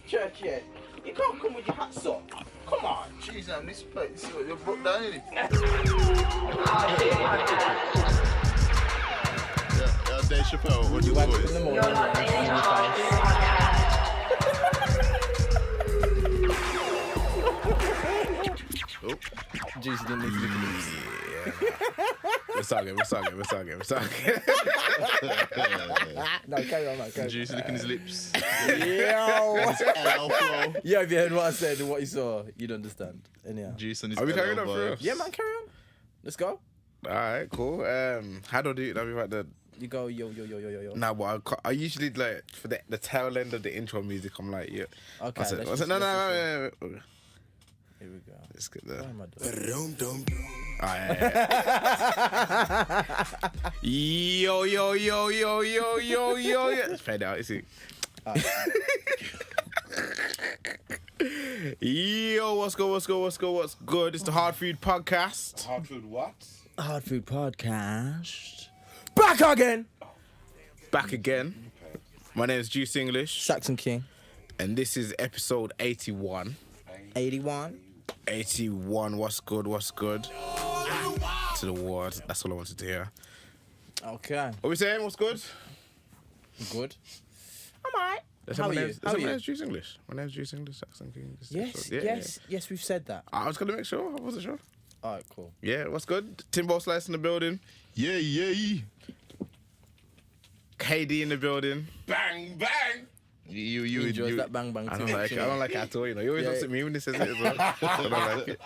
church yet. You can't come with your hats on. Come on. Jeez, man, this place, you're broke down, innit? Yeah, Dave Chappelle, what do you Wake up want? in the morning and clean your face. Oh. Juicy didn't need to look at We're talking. No, carry on, man. Carry on. Juice licking his lips. Yo! Yeah, if you heard what I said and what you saw, you'd understand. Anyhow. Juice on his Are we carrying on elbow. for real? Yeah, man, carry on. Let's go. Alright, cool. How do I do it? Let me write the. You go, yo. Nah, but I usually like for the tail end of the intro music. I'm like, yeah. Okay. I said, let's just- no. Here we go. Let's get Why there. am I doing? Alright. Yo. Let's fade out. You see. Yo, what's good? It's the Hardfood podcast. Hardfood what? Hardfood podcast. Back again. Back again. My name is Juice English, Saxon King. and this is episode 81. 81. 81. What's good? To the ward. That's all I wanted to hear. Okay. What we saying? What's good? Good. I'm alright. How are you? My name's Juice English. My name's Juice English. Saxon King. Yes, we've said that. I was gonna make sure. I wasn't sure. Alright, cool. Yeah. What's good? Timbo Slice in the building. Yeah. KD in the building. Bang, bang! You enjoys that bang bang I too don't much. like it. I don't like it at all. You know, he always looks at me when he says it as well. I don't like it.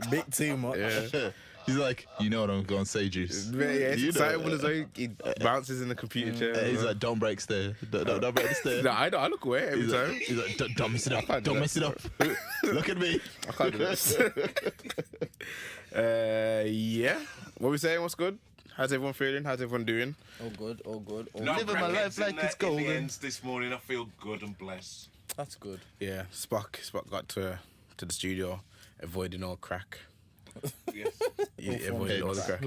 A bit too much. Yeah. He's like, you know what I'm going to say, Juice. Yeah, it's You know excitable that. as well. He bounces in the computer chair. He's like, don't break stair. Don't break the stair. No, I don't. I look away every He's time. like, don't mess it up. can't do Don't that. mess it up. Look at me. I can't do this. Yeah. What we saying? What's good? How's everyone feeling? How's everyone doing? All good. No Living my life crackheads like in it's the- in the golden. ends this morning. I feel good and blessed. That's good. Yeah. Spock got to the studio, avoiding all crack. Yes. He avoided all the crack.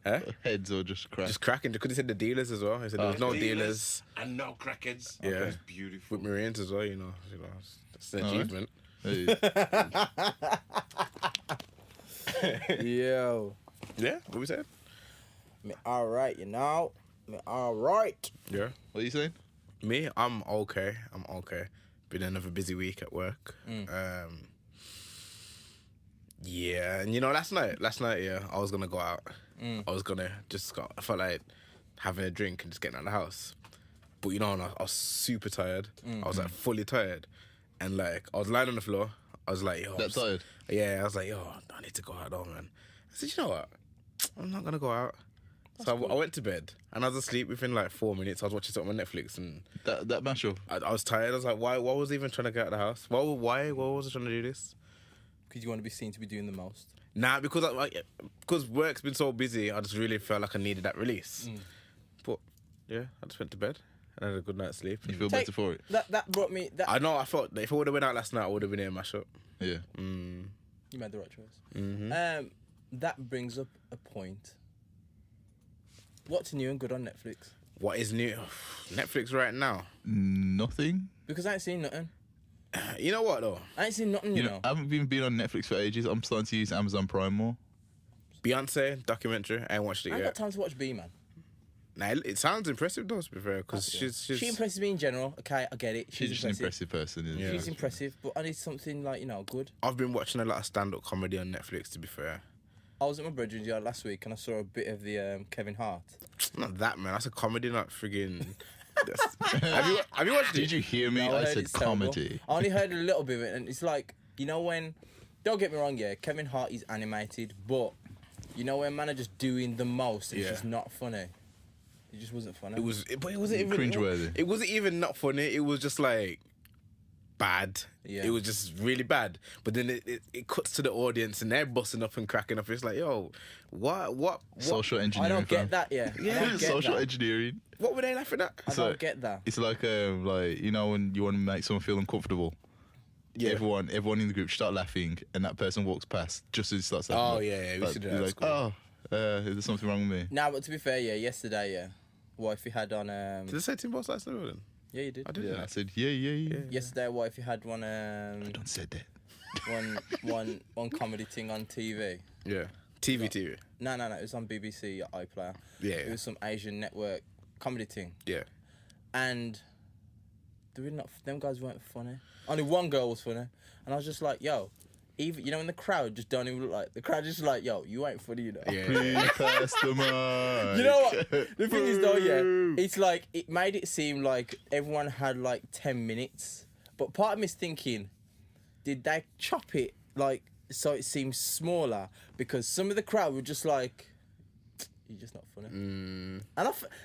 Huh? Heads or just crack. Just cracking because he said the dealers as well. He said there was no dealers and no crackheads. Yeah. That's beautiful. with Marines as well. You know, that's an achievement. Hey. Yo. Yeah. What we saying? Me alright, you know. Me alright. Yeah. What are you saying? Me, I'm okay. Been another busy week at work. Yeah, and you know, last night, yeah, I was gonna go out. I was gonna I felt like having a drink and just getting out of the house. But you know, I was super tired. I was like fully tired, and like I was lying on the floor. I was like, yo, Tired? Yeah, I was like, yo, I need to go out though, man. I said, you know what? I'm not gonna go out. So I went to bed and I was asleep within like 4 minutes. I was watching something on Netflix and That mashup. I was tired. I was like, why was I even trying to get out of the house? Why was I trying to do this? Because you want to be seen to be doing the most. Nah, because work's been so busy, I just really felt like I needed that release. But yeah, I just went to bed and had a good night's sleep. You feel better for it? That brought me... I know, I felt that if I would have went out last night, I would have been in a mashup. Yeah. You made the right choice. That brings up a point. What's new and good on Netflix? What is new? Netflix right now. Nothing. Because I ain't seen nothing. You know what though? I ain't seen nothing, you know. I haven't even been on Netflix for ages. I'm starting to use Amazon Prime more. Beyonce documentary. I ain't watched it I ain't yet. got time to watch B, man. Nah, it sounds impressive though, to be fair, because she's She impresses me in general. Okay, I get it. She's just an impressive person, isn't Yeah. she? She's impressive, but I need something like, you know, good. I've been watching a lot of stand-up comedy on Netflix, to be fair. I was at my brethren's yard last week and I saw a bit of the Kevin Hart. Not that, man. That's a comedy, not friggin'. Have you watched it? Did you hear me? No, I heard said it's terrible. comedy. I only heard a little bit of it, and it's like, you know when... Don't get me wrong, yeah, Kevin Hart is animated, but you know when man are just doing the most, it's Yeah. just not funny. It just wasn't funny. It wasn't even Cringeworthy. It wasn't even not funny. It was just like bad. Yeah. It was just really bad. But then it cuts to the audience and they're busting up and cracking up. It's like, yo, what? Social engineering. I don't fam. get that, yeah. I don't get Social that. engineering. What were they laughing at? I don't get that. It's like you know when you want to make someone feel uncomfortable. Yeah. Everyone in the group start laughing, and that person walks past just as he starts laughing. Oh, yeah, we Like, should do you're that. like, That's oh, is there something wrong with me? Nah, but to be fair, yeah, yesterday, yeah, wifey had on... Did they say Tim Boss last night? Yeah, you did. I did. Yeah, I said, yeah. Yesterday, what if you had one Don't say that. one comedy thing on TV? Yeah. TV. No, it was on BBC iPlayer. Yeah. It was some Asian network comedy thing. Yeah. And them guys weren't funny. Only one girl was funny. And I was just like, yo, even, in the crowd just don't even look like, the crowd just like, yo, you ain't funny, Yeah. Please pass the mic. You know what? The thing is though, yeah, it's like, it made it seem like everyone had like 10 minutes. But part of me's thinking, did they chop it like, so it seems smaller? Because some of the crowd were just like, you're just not funny. And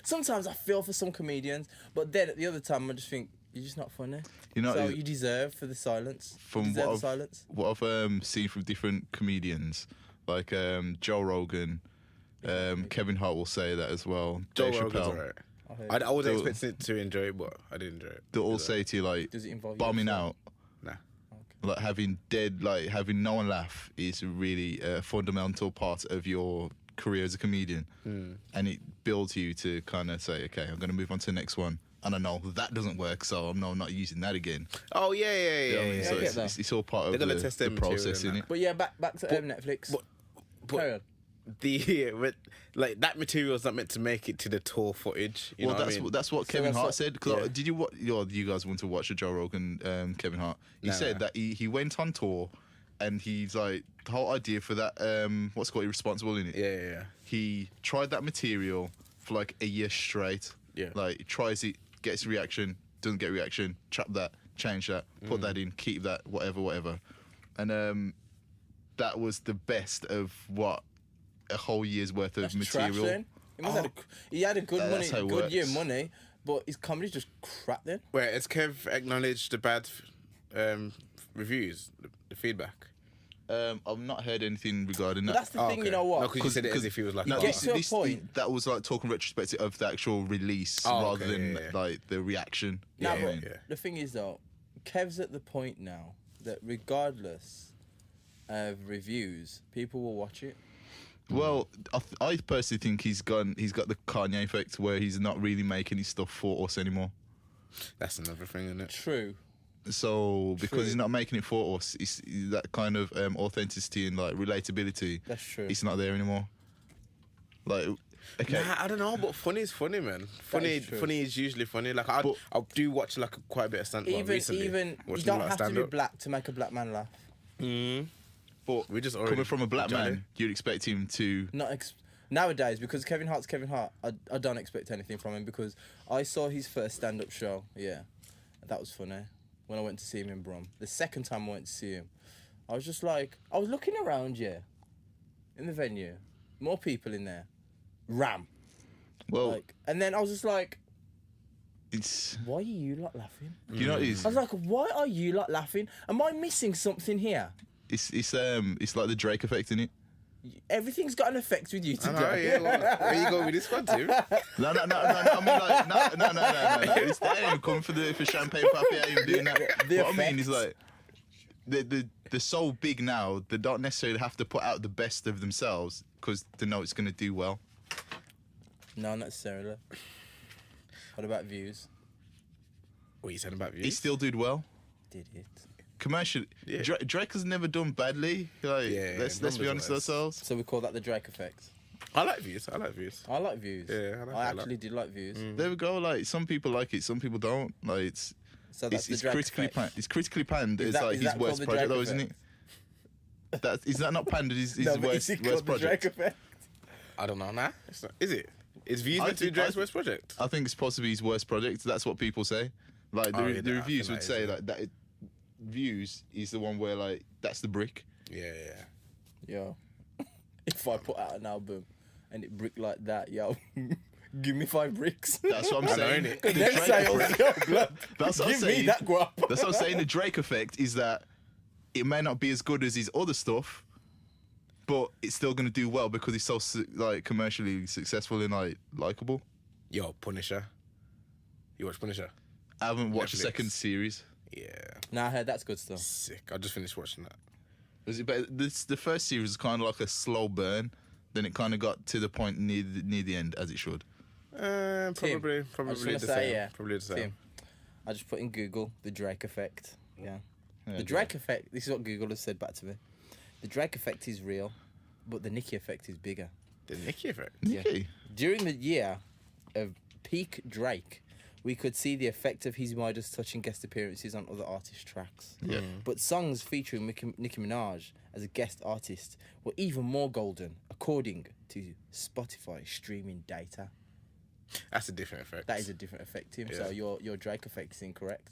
sometimes I feel for some comedians, but then at the other time I just think, you're just not funny. So you deserve for the silence. From what I've seen from different comedians, like Joe Rogan, Kevin Hart will say that as well. Joe Dave Rogan's Chappelle. alright. I wasn't expecting to enjoy it, but I did enjoy it. They'll all say to you like, Does it involve bombing you? out, Nah. like having no one laugh is really a fundamental part of your career as a comedian, and it builds you to kind of say, okay, I'm going to move on to the next one. And I know that doesn't work, so I'm not using that again. Oh yeah. You know what I mean? So I get that. it's all part of They're gonna test the their material process, and innit? But yeah, back to Netflix. Carry on. Like that material's not meant to make it to the tour footage. You know what I mean? That's what So Kevin that's Hart what- said. Cause yeah. did you guys want to watch the Joe Rogan Kevin Hart? He No, said no. that he went on tour, and he's like, the whole idea for that what's called irresponsible in it. Yeah. He tried that material for like a year straight. Yeah. Like he tries it, gets a reaction, doesn't get a reaction, chop that, change that, put that in, keep that, whatever. And that was the best of what a whole year's worth of That's material. trash then. He had a good that's how it good year works. money, but his comedy's just crap then. Wait, has Kev acknowledged the bad reviews, the feedback? I've not heard anything regarding But that. that's the thing, you know what? No, because you said it as if he was like, No, oh, gets to a point- that was like talking retrospective of the actual release Oh, rather okay, than yeah. like the reaction. Nah, You know what I but mean? the thing is though, Kev's at the point now that regardless of reviews, people will watch it. Well, I personally think he's got the Kanye effect where he's not really making his stuff for us anymore. that's another thing, isn't it? True. So because True. he's not making it for us, it's that kind of authenticity and like relatability. That's true. It's not there anymore. Like, okay, Nah, I don't know, but funny is funny, man. is true. Funny is usually funny. Like I do watch like quite a bit of stand-up recently. Even you Watching don't a lot of have to be stand-up. black to make a black man laugh. but We just coming already from a black judged man, you'd expect him to. Nowadays, because Kevin Hart's Kevin Hart, I don't expect anything from him because I saw his first stand-up show. Yeah, that was funny. When I went to see him in Brum, the second time I went to see him, I was just like, I was looking around, in the venue, more people in there, ram, Well, and then I was just like, it's why are you lot laughing? you know what it is. I was like, why are you lot laughing? Am I missing something here? It's like the Drake effect in it. Everything's got an effect with you I know, today. yeah, well, where you going with this one, Tim? No. I mean, like, no. It's they ain't come for champagne puppy. I ain't doing that. The What I mean effects. is like, they're so big now. They don't necessarily have to put out the best of themselves because they know it's gonna do well. No, not necessarily. What about views? What are you saying about He views? still did well. Did it? Commercially, Yeah. Drake has never done badly. Like, Yeah, let's be honest with numbers-wise. ourselves. So we call that the Drake effect. I like views. I like views. I like views. Yeah, I like I that a lot. actually did like views. There we go. Like some people like it, some people don't. Like it's So that's the it's Drake critically effect. panned. It's critically panned. Is It's that- like is his that called worst the project, Drake though, isn't it? effect? Is that not panned? His No, but worst is it called the Drake project. effect? I don't know. Nah, it's not. Is it? Is views I meant to be think- Drake's I- worst project? I think it's possibly his worst project. That's what people say. Like Oh, yeah, the I reviews think would that say is, like that. Views is the one where like that's the brick. Yeah. Yo, if I put out an album and it brick like that, yo, give me 5 bricks. That's what I'm I know, saying. innit? The Them Drake sales, effect- yo, blood. That's what I'm Give me saying. that guap. That's what I'm saying. The Drake effect is that it may not be as good as his other stuff, but it's still gonna do well because he's so like commercially successful and like likable. Yo, Punisher. You watch Punisher? I haven't watched the Netflix. second series. Yeah. Nah, I heard that's good stuff. Sick. I just finished watching that. Was it better? The first series was kind of like a slow burn. Then it kind of got to the point near the end as it should. Probably I was the gonna same. say, yeah. Probably the same. Tim, I just put in Google the Drake effect. Yeah. Yeah, The Drake effect. This is what Google has said back to me. The Drake effect is real, but the Nicki effect is bigger. The Nicki effect. Nicki. During the year of peak Drake, we could see the effect of his Midas touching guest appearances on other artists' tracks. Yeah. But songs featuring Nicki Minaj as a guest artist were even more golden, according to Spotify streaming data. That's a different effect. That is a different effect, Tim. So your Drake effect is incorrect.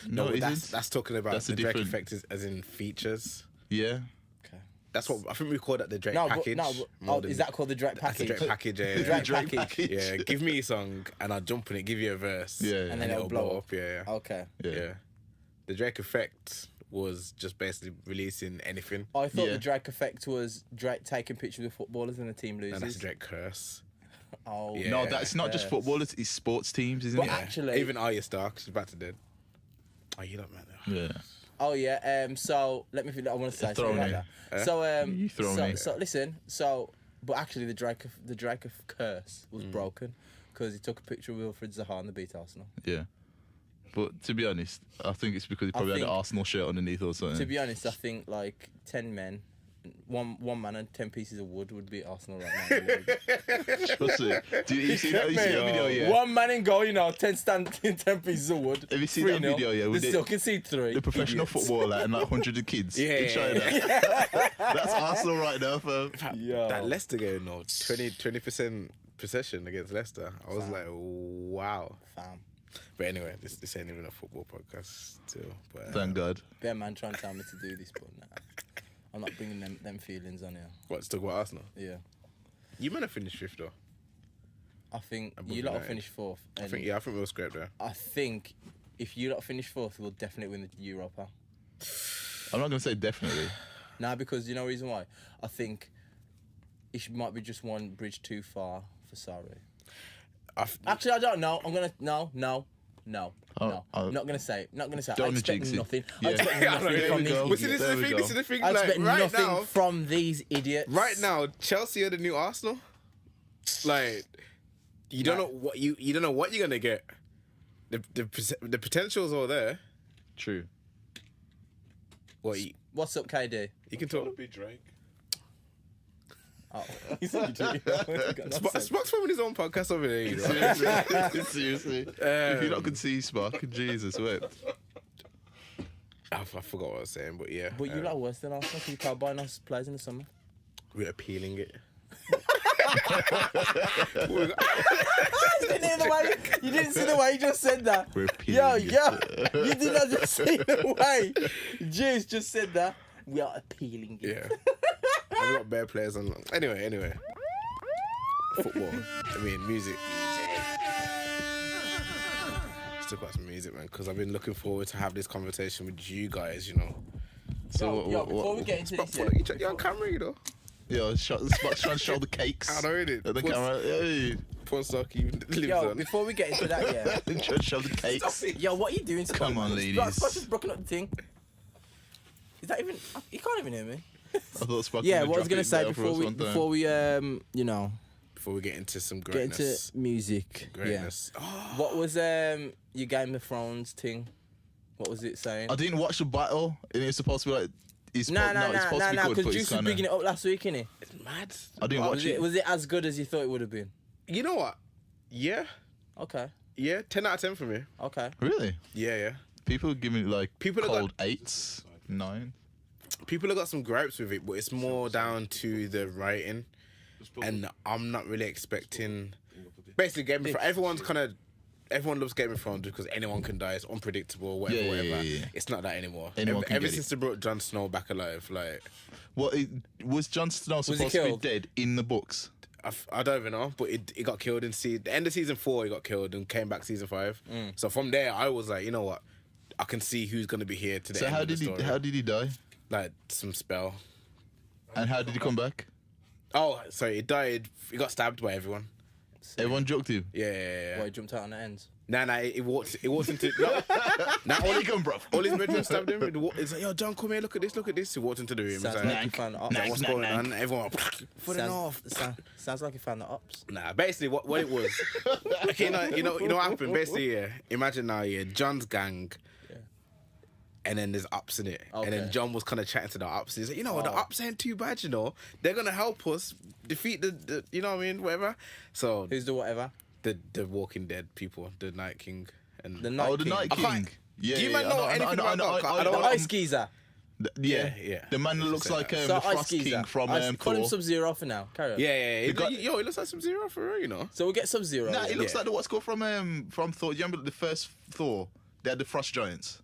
No, but it that's isn't. that's talking about That's the a Drake different- effect as in features. Yeah. Okay. That's what I think we call that the Drake No, package. but is that called the Drake That's the package? Drake package? Yeah, The yeah. Drake package. Yeah, give me a song and I'll jump on it, give you a verse. Yeah. And then it'll blow up. Yeah, yeah. Okay. Yeah. Yeah. The Drake effect was just basically releasing anything. I thought Yeah. the Drake effect was Drake taking pictures with footballers and the team loses. And that's the Drake curse. Oh, Yeah. No, that's not just yes. footballers. It's sports teams, isn't But it? actually, Even Arya Stark, she's about to dead. Oh, you don't matter. Yeah. oh yeah. So let me. I want to say Throw something me. like that. So You throw so, me. so listen. So, but actually, the Drake curse was broken because he took a picture of Wilfred Zaha and the beat Arsenal. Yeah. But to be honest, I think it's because he probably had think- an Arsenal shirt underneath or something. To be honest, I think like 10 men, one man and 10 pieces of wood would be Arsenal right now. in the league. Trust me. Do you see that video? Yeah. One man in goal, 10 pieces of wood. Have you seen that 3-0. video, yeah, They with still the- concede 3. The professional Idiots. footballer and like hundreds of kids Yeah, in yeah, China. That's Arsenal right now, fam. Yo. That Leicester game, no, 20% possession against Leicester. I was like, wow. Fam. But anyway, this ain't even a football podcast still. But Thank God. Bear man trying to tell me to do this, but nah. I'm not bringing them feelings on here. what, to talk about Arsenal? Yeah. You might have finished fifth though. I think Above you lot will United. finish 4th. I think we were scraped there. I think if you lot finish 4th, we'll definitely win the Europa. I'm not going to say definitely. Nah, because you know the reason why? I think it might be just one bridge too far for Sarri. Actually, I don't know. I'm gonna no. Oh, I'm not gonna say. Not gonna say. I Don't expect jinx it. nothing. Yeah. I expect Yeah, nothing there from we these go. But see, idiots. There we this is the thing. I Like, expect right nothing now, from these idiots. right now, Chelsea are the new Arsenal. Like, you don't Nah. know what you don't know what you're gonna get. The potential's all there. True. What you What's up, KD? can Gotta talk. be Drake. Oh, he's you do. Spock's filming his own podcast over there. You know? Seriously. If you not could see Spock, Jesus, wait. I forgot what I was saying, but yeah. But you lot are worse than Arsenal because you can't buy nice players in the summer. We're appealing it. You didn't see the way you just said that. We're Yo, appealing yo, you did not just see the way Juice just said that. We are appealing it. Yeah. I've got bare players on. Anyway. Football. I mean, music. Let's talk about some music, man, because I've been looking forward to have this conversation with you guys, you know. So, Yo, before we get into this, You're on camera, you know. Yo, Spock's trying to show the cakes. I know it. At the camera. Hey. Porn stock even lives yo, on. before we get into that, yeah. Trying to show the cakes. Yo, what are you doing? Come on, ladies. Spock's just broken up the thing. Is that even? You can't even hear me. I thought Spock Yeah, was what I was gonna say drop it before down we you know, Before we get into some get into greatness. music. Greatness. Yeah. What was your Game of Thrones thing? What was it saying? I didn't watch the battle, and it's supposed to be like. It's Nah, it's supposed to be good, because but Juice it's was kind bigging of. it up last week, innit? It's mad. I didn't watch it. Was it as good as you thought it would have been? You know what? Yeah. Okay. Yeah. 10 out of 10 for me. Okay. Really? Yeah. People give me like People have cold 8s, 9. People have got some gripes with it, but it's more down to the writing. And I'm not really expecting. Basically, Game of Thrones. Everyone loves Game of Thrones because anyone can die. It's unpredictable, whatever, Yeah, whatever. yeah. It's not that anymore. Anyone can Ever get since it. they brought Jon Snow back alive, like Well, was Jon Snow he supposed to be killed? dead in the books? I don't even know, but it got killed in the end of season 4. He got killed and came back season 5. So from there, I was like, you know what? I can see who's gonna be here to the So end how of the did story. how did he die? Like some spell. And how did he come back? Oh, sorry, he died. He got stabbed by everyone. Everyone joked him. Yeah. Why he jumped out on the ends? Nah, he walks into. Nah, all his brethren stabbed him. He's like, yo, John, come here, look at this. He walked into the room. He's Sounds like, like you found the ops. what's going on? Everyone, put it off. Sounds like you found the ops. Nah, basically what it was. Okay, you know what happened? Basically, yeah. Imagine now, yeah, John's gang. And then there's ups in it. Okay. And then John was kind of chatting to the ups. He's like, you know, the ups ain't too bad, you know. They're going to help us defeat the, you know what I mean, whatever. So, Who's the whatever? the Walking Dead people, the Night King. And The Night King. Night I can't- King. Yeah, Do you yeah, man know anything about that? I don't The know. ice geezer. Yeah, Yeah. The man that looks like So the ice Frost geezer. King from Call him Thor. Sub-Zero for now. Carry on. Yeah. He got- he looks like Sub-Zero for real, you know. So we'll get Sub-Zero. Nah, he looks Yeah. like the what's called from Thor. You remember the first Thor? They had the Frost Giants.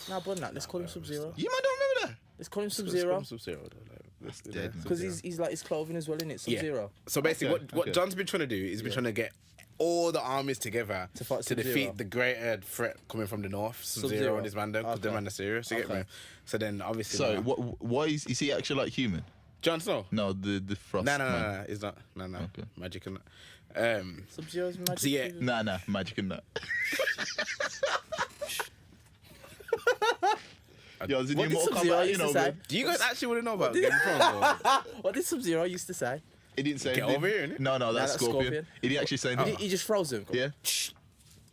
Nah, but let's call him Sub-Zero. You might don't remember that. Let's call him Sub-Zero. Sub-Zero, though. Like, dead, man. Because he's like his clothing as well, isn't it? Sub-Zero. So basically, Okay, what okay. John's been trying to do is been trying to get all the armies together To fight Sub-Zero. defeat the greater threat coming from the north, Sub-Zero Sub-Zero. and his man, because the Okay. man are serious. You get Okay. me? So then, obviously, So now- why is he actually like human? Jon Snow. No, the Frost. No, man. it's not. No, Okay. magic and that. Sub-Zero's magic. So yeah, even? Nah, magic and that. Yo, is it What new did Mortal Sub-Zero Kombat? used to say? Man. do you guys actually want to know about Game of Thrones? Or? What did Sub-Zero used to say? He didn't say Get anything. over here, innit? No, that's that's Scorpion. Scorpion. He didn't actually say anything. He just froze him. Yeah.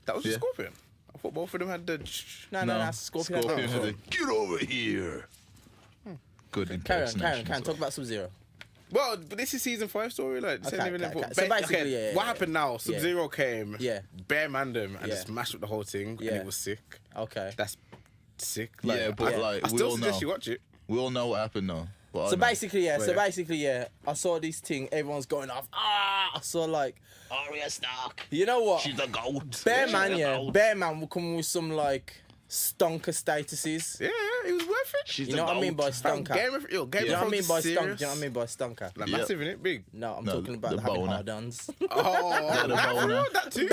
That was Yeah. a Scorpion. I thought both of them had the. No, that's Scorpion. Scorpion Oh, had a, get over here. Good Carry on, impersonation. carry on. Talk about Sub-Zero. Well, but this is season 5 story. Like, this ain't Okay, even okay, important. okay. So basically, yeah, what yeah, happened now? Sub-Zero came, Yeah. bare manned him, and Yeah. just mashed up the whole thing, and Yeah. it was sick. Okay. That's sick. Yeah, but Yeah. like I we still all suggest know. you watch it. We all know what happened though. Well, I So know. basically, yeah. Wait. I saw this thing. Everyone's going off. I saw like, Arya Stark. you know what? She's a goat. Bear She's Man, a yeah. goat. Bear Man will come with some like stonker statuses. Yeah, it was worth it. She's You a know what I mean goat. by stonker? Game of You know what I Thrones mean is by serious. stonker? You know what I mean by stonker? Like Yeah. massive, innit? Big. No, I'm No, talking about the having boner. hard-ons. Oh, the boner. that too.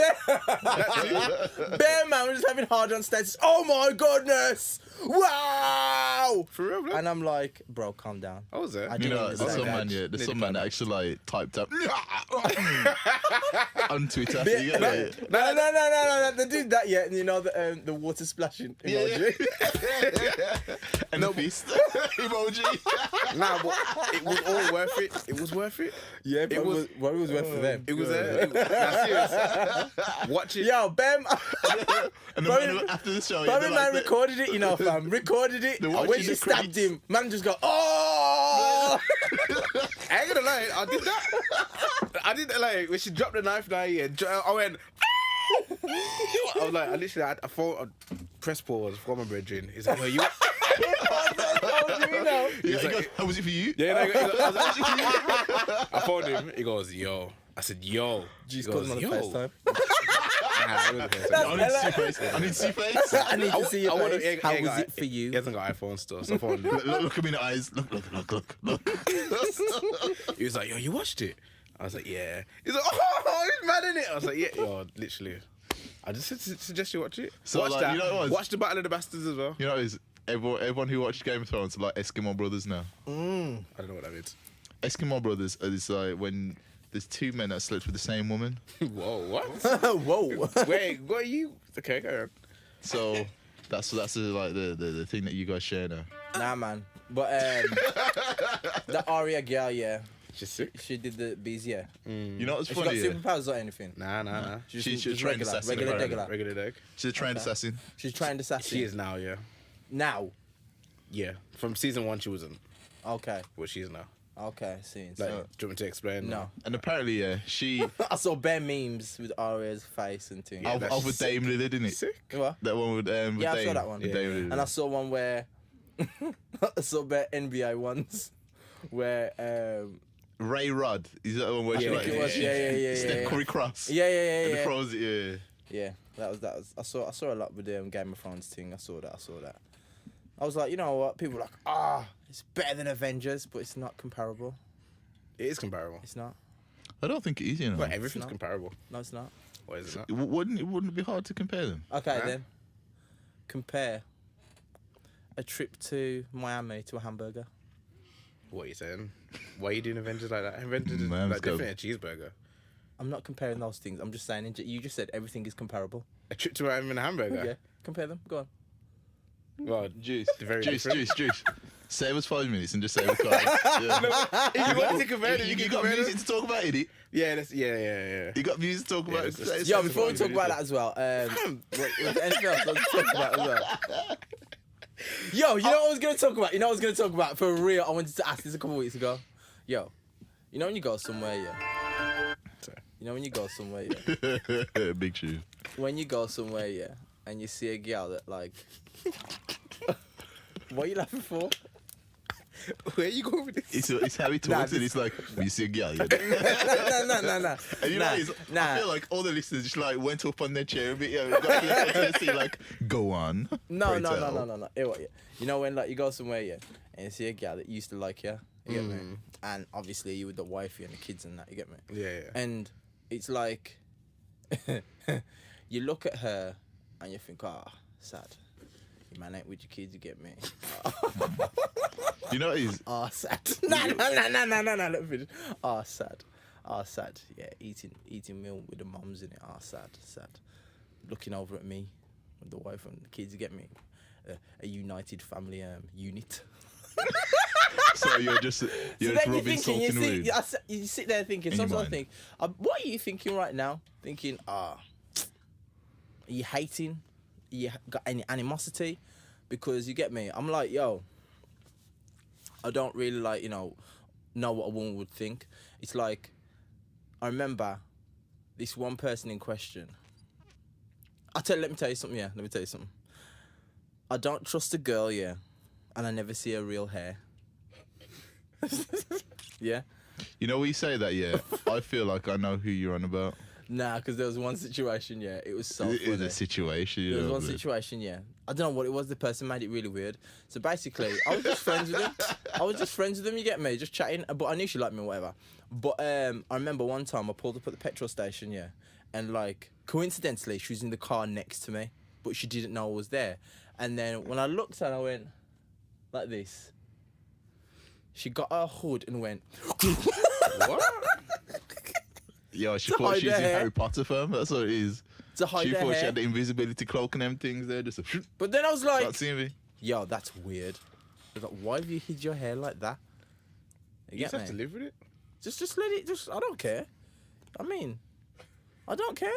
Bear Man was just having hard-on status. Oh my goodness! Wow! For real, blood? And I'm like, bro, calm down. I was there. I You didn't know, even there's say some that. man, there's Nearly some man that actually like typed up on Twitter. Bear- You get it? No. They did that yet, and you know the water splashing emoji. And the fist emoji. Nah, but it was all worth it. It was worth it. Yeah, It was- what it was worth for them. It was nah, serious. Watch it. Yo, Bear Man. And the Probably- man after the show, Probably they're man like, recorded it, you know, fam. Recorded it. They're And when watching she the stabbed credits. him, man just go, oh! I ain't gonna lie, I did that. I did that, like, when she dropped the knife down here, I went, I was like, I literally, I thought, I press pause for my brethren. He's like, yo, you. You know. Yeah, he goes, how was it for you? Yeah, like, I was like, I phoned him. He goes, yo. I said, yo. Jeez, He called goes, him on the FaceTime. Nah, it wasn't FaceTime. I need to see face. I need to see face. I need to see your wanna- face. How was it for He you? hasn't got iPhone still, so I phoned him. Look at me in the eyes. Look. He was like, yo, you watched it? I was like, yeah. He's like, oh, he's mad in it. I was like, yeah, yo, literally. I just suggest you watch it. So, Watch like, that. you know what it was? Watch the Battle of the Bastards as well. You know, is everyone who watched Game of Thrones are like Eskimo brothers now. I don't know what that means. Eskimo brothers is like when there's two men that slept with the same woman. Whoa, what? Whoa. Wait, what are you? Okay, go on. So that's like the thing that you guys share now. Nah, man. But the Arya girl, yeah. She's sick. She did the bees, yeah. You know what's She got funny? Yeah? superpowers or anything. Nah. She's She's just trained regular, assassin, regular, apparently. regular. Regular dog. She's a trained assassin. She's trained assassin. She is now, yeah. Now. Yeah. From season 1, she wasn't. Okay. What she is now. Okay, see. Like, do you want me to explain? No. And apparently, yeah, she I saw bare memes with Arya's face and things. of that's with Dame Lillard, didn't it? Sick. What? That one with with Yeah, I Dame. saw that one. with Yeah. Dame Lillard. And I saw one where I saw bare NBA ones where Ray Rudd. Is that the one where she I like think it was, yeah. Steph Curry cross? yeah. And the throws it, Yeah, that was. I saw a lot with the Game of Thrones thing. I saw that. I was like, you know what? People are like, it's better than Avengers, but it's not comparable. It is comparable. It's not. I don't think it is, you know. But everything's not. comparable. No, it's not. Or is it not? Wouldn't it be hard to compare them? Okay, Huh? then. Compare a trip to Miami to a hamburger. What are you saying? Why are you doing Avengers like that? Avengers is Man's like got- definitely a cheeseburger. I'm not comparing those things. I'm just saying, you just said everything is comparable. A trip to Miami and a hamburger. Yeah, compare them. Go on. Well, Juice. very Juice. different. Save us 5 minutes and just save a card. Yeah. If you want to compare it, You can got compare music it. to talk about, Eddie. Yeah. You got music to talk about. it's- Yo, before we talk about that as well, what, anything else to talk about as well? Yo, you know what I was gonna talk about? For real, I wanted to ask this a couple of weeks ago. Yo, you know when you go somewhere, yeah. You know when you go somewhere, yeah. Big shoe. When you go somewhere, yeah, and you see a girl that like, what are you laughing for? Where are you going with this? It's how he talks, and it's like, when you see a girl, No. And you know, I feel like all the listeners just like went up on their chair a bit, got to see like, go on. No. Pray tell. Here, what, yeah. You know when like you go somewhere, yeah, and you see a girl that you used to like, yeah, you get me, and obviously you with the wifey and the kids and that, you get me, Yeah. and it's like, you look at her and you think, sad. Your man ain't with your kids, you get me. You know, he's Sad. No. Let me finish. Sad. Yeah, eating meal with the mums in it. Sad. Looking over at me with the wife and the kids, you get me. A united family unit. so you're just rubbing salt in the wound. You sit there thinking. In your Sometimes I mind. think, what are you thinking right now? Thinking, are you hating? You got any animosity? Because you get me. I'm like, yo, I don't really like, know what a woman would think. It's like, I remember this one person in question. Let me tell you something. I don't trust a girl, yeah, and I never see her real hair. Yeah? You know, when you say that, yeah, I feel like I know who you're on about. Nah, because there was one situation, yeah, it was so It was funny. a situation, you There was know. one situation, yeah. I don't know what it was. The person made it really weird. So basically, I was just friends with him. You get me, just chatting. But I knew she liked me, or whatever. But I remember one time I pulled up at the petrol station, yeah, and like coincidentally, she was in the car next to me, but she didn't know I was there. And then when I looked at her, I went like this. She got her hood and went. What? Yo, she To thought hide she was her in hair. Harry Potter, fam. That's what it is. To hide She her thought she hair. had the invisibility cloak and them things there. Just a But then I was like, not seeing me. yo, that's weird. I was like, why have you hid your hair like that? You get just have to me? live with it. Just let it. I don't care. I mean, I don't care.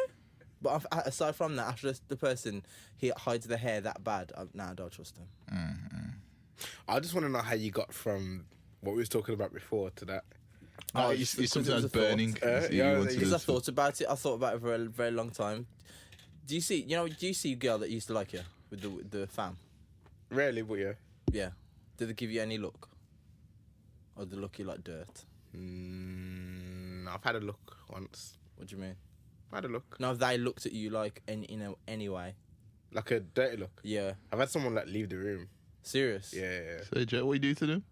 But aside from that, after the person hides the hair that bad, I don't trust him. I just want to know how you got from what we was talking about before to that. Oh, just you because it was sometimes a thought. burning. yeah, you want to Because do I thought about it. I thought about it for a very long time. Do you see a girl that used to like you with the fam? Rarely, but yeah. Yeah. Did they give you any look? Or did they look you like dirt? I've had a look once. What do you mean? I've had a look. No, they looked at you like in any way. Like a dirty look. Yeah. I've had someone like leave the room. Serious? Yeah. So, Joe, what you do to them?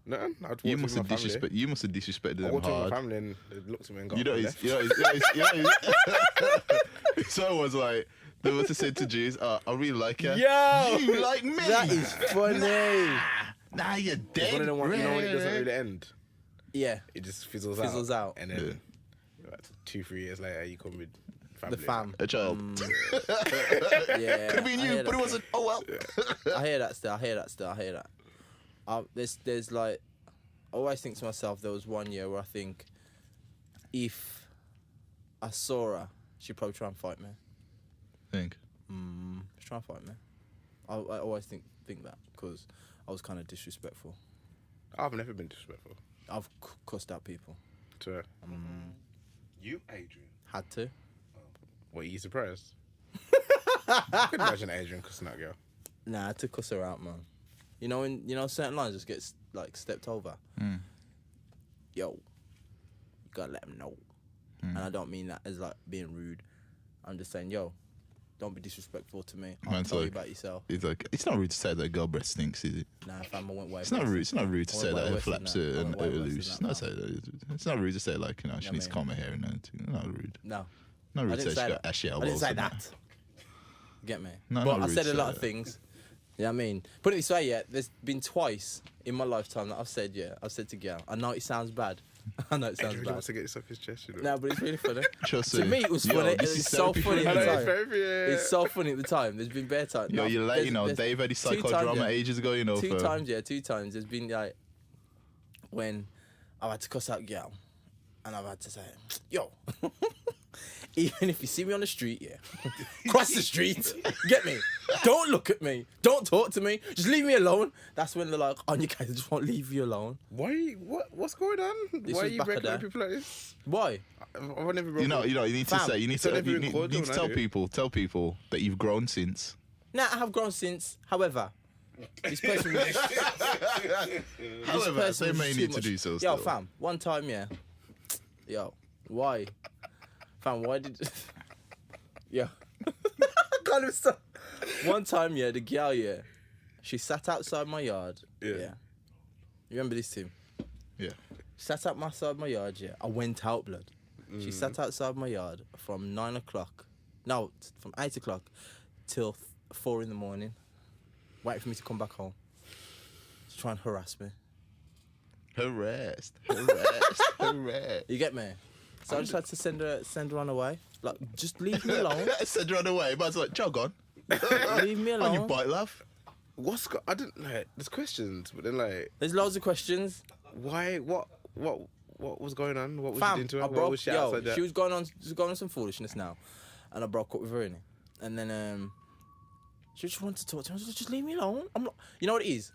Nothing. I'd walk You with must my have family. disrespect. You must have disrespected I them walked with my hard. family and they looked at me and got You know, up and he's, left. so I was like, they must have said to Jews, I really like you. Yo! You like me? That is funny. Nah, you're It's dead. one of them ones, you know when it doesn't really end? Yeah. It just fizzles Out. And then like 2-3 years later, you come with family. The fam. A child. Yeah. Could have been I you, hear but it that. wasn't. Oh well. I hear that still. I hear that. There's like, I always think to myself, there was one year where I think, if I saw her, she'd probably try and fight me. Think. She'd try and fight me. I always think that because I was kind of disrespectful. I've never been disrespectful I've cussed out people. to her. You, Adrian. Had to. What, are you surprised? I couldn't imagine Adrian cussing that girl. Nah, I had to cuss her out, man. You know when certain lines just get like stepped over. Yo, you gotta let them know. And I don't mean that as like being rude. I'm just saying, yo, don't be disrespectful to me. I'll Man's tell you like- about yourself. It's like it's not rude to say that girl breast stinks, is it? Nah, fam, I went way. It's not rude. It's not rude to I say went that way her worse than flaps that. I are went way worse than loose. that, Not fam. say that. It's not rude to say like she needs to mate. comb her hair and everything. Not rude. No, Not I rude to didn't say say she got that. ashy I elbows. didn't say and that. Get me? No, but not I rude said to a say lot of that. things. Yeah, I mean, put it this way, yeah. There's been twice in my lifetime that I've said to girl. I know it sounds bad, I know it sounds Adrian bad. wants to get this off his chest, you know. No, but it's really funny. Trust To me, it was Yo, funny. this is It's so therapy for funny at you. the I know, time. it's very, It's so funny at the time. There's been better times. Yo, you're late, you know. Dave had his psychodrama ages ago, you know. Two times. There's been like when I've had to cuss out girl, and I've had to say, yo, even if you see me on the street, cross the street, get me. Don't look at me. Don't talk to me. Just leave me alone. That's when they're like, on your case, I just won't leave you alone. Why? What's going on? This Why are was you back breaking in up the- people like this? Why? I've never broken. You need to Fam, say, you need it's not to, even you need recorded to on tell audio. people that you've grown since. Nah, I have grown since. However, this person was, However, person they was may too need to much. do so. Yo, still. fam, one time, Yo, why? Fam, why did... Yo. I can't even stop. One time, the girl, she sat outside my yard. Yeah. You remember this, Tim? Yeah. Sat outside my yard, I went out, blood. She sat outside my yard from 9 o'clock. No, from 8 o'clock till 4 in the morning. Waiting for me to come back home. She's trying to harass me. Harassed. You get me? So I just had to send her on her way. Like, just leave me alone. Send her on the way, but I was like, jog on. Leave me On your alone. bike, love. I didn't like. There's questions, but then like, There's loads of questions. why? What was going on? What was you Fam, doing to her? I What broke. was she outside that? She was going on some foolishness now, and I broke up with her, innit? And then she just wanted to talk to me. I was like, just leave me alone. I'm not. You know what it is?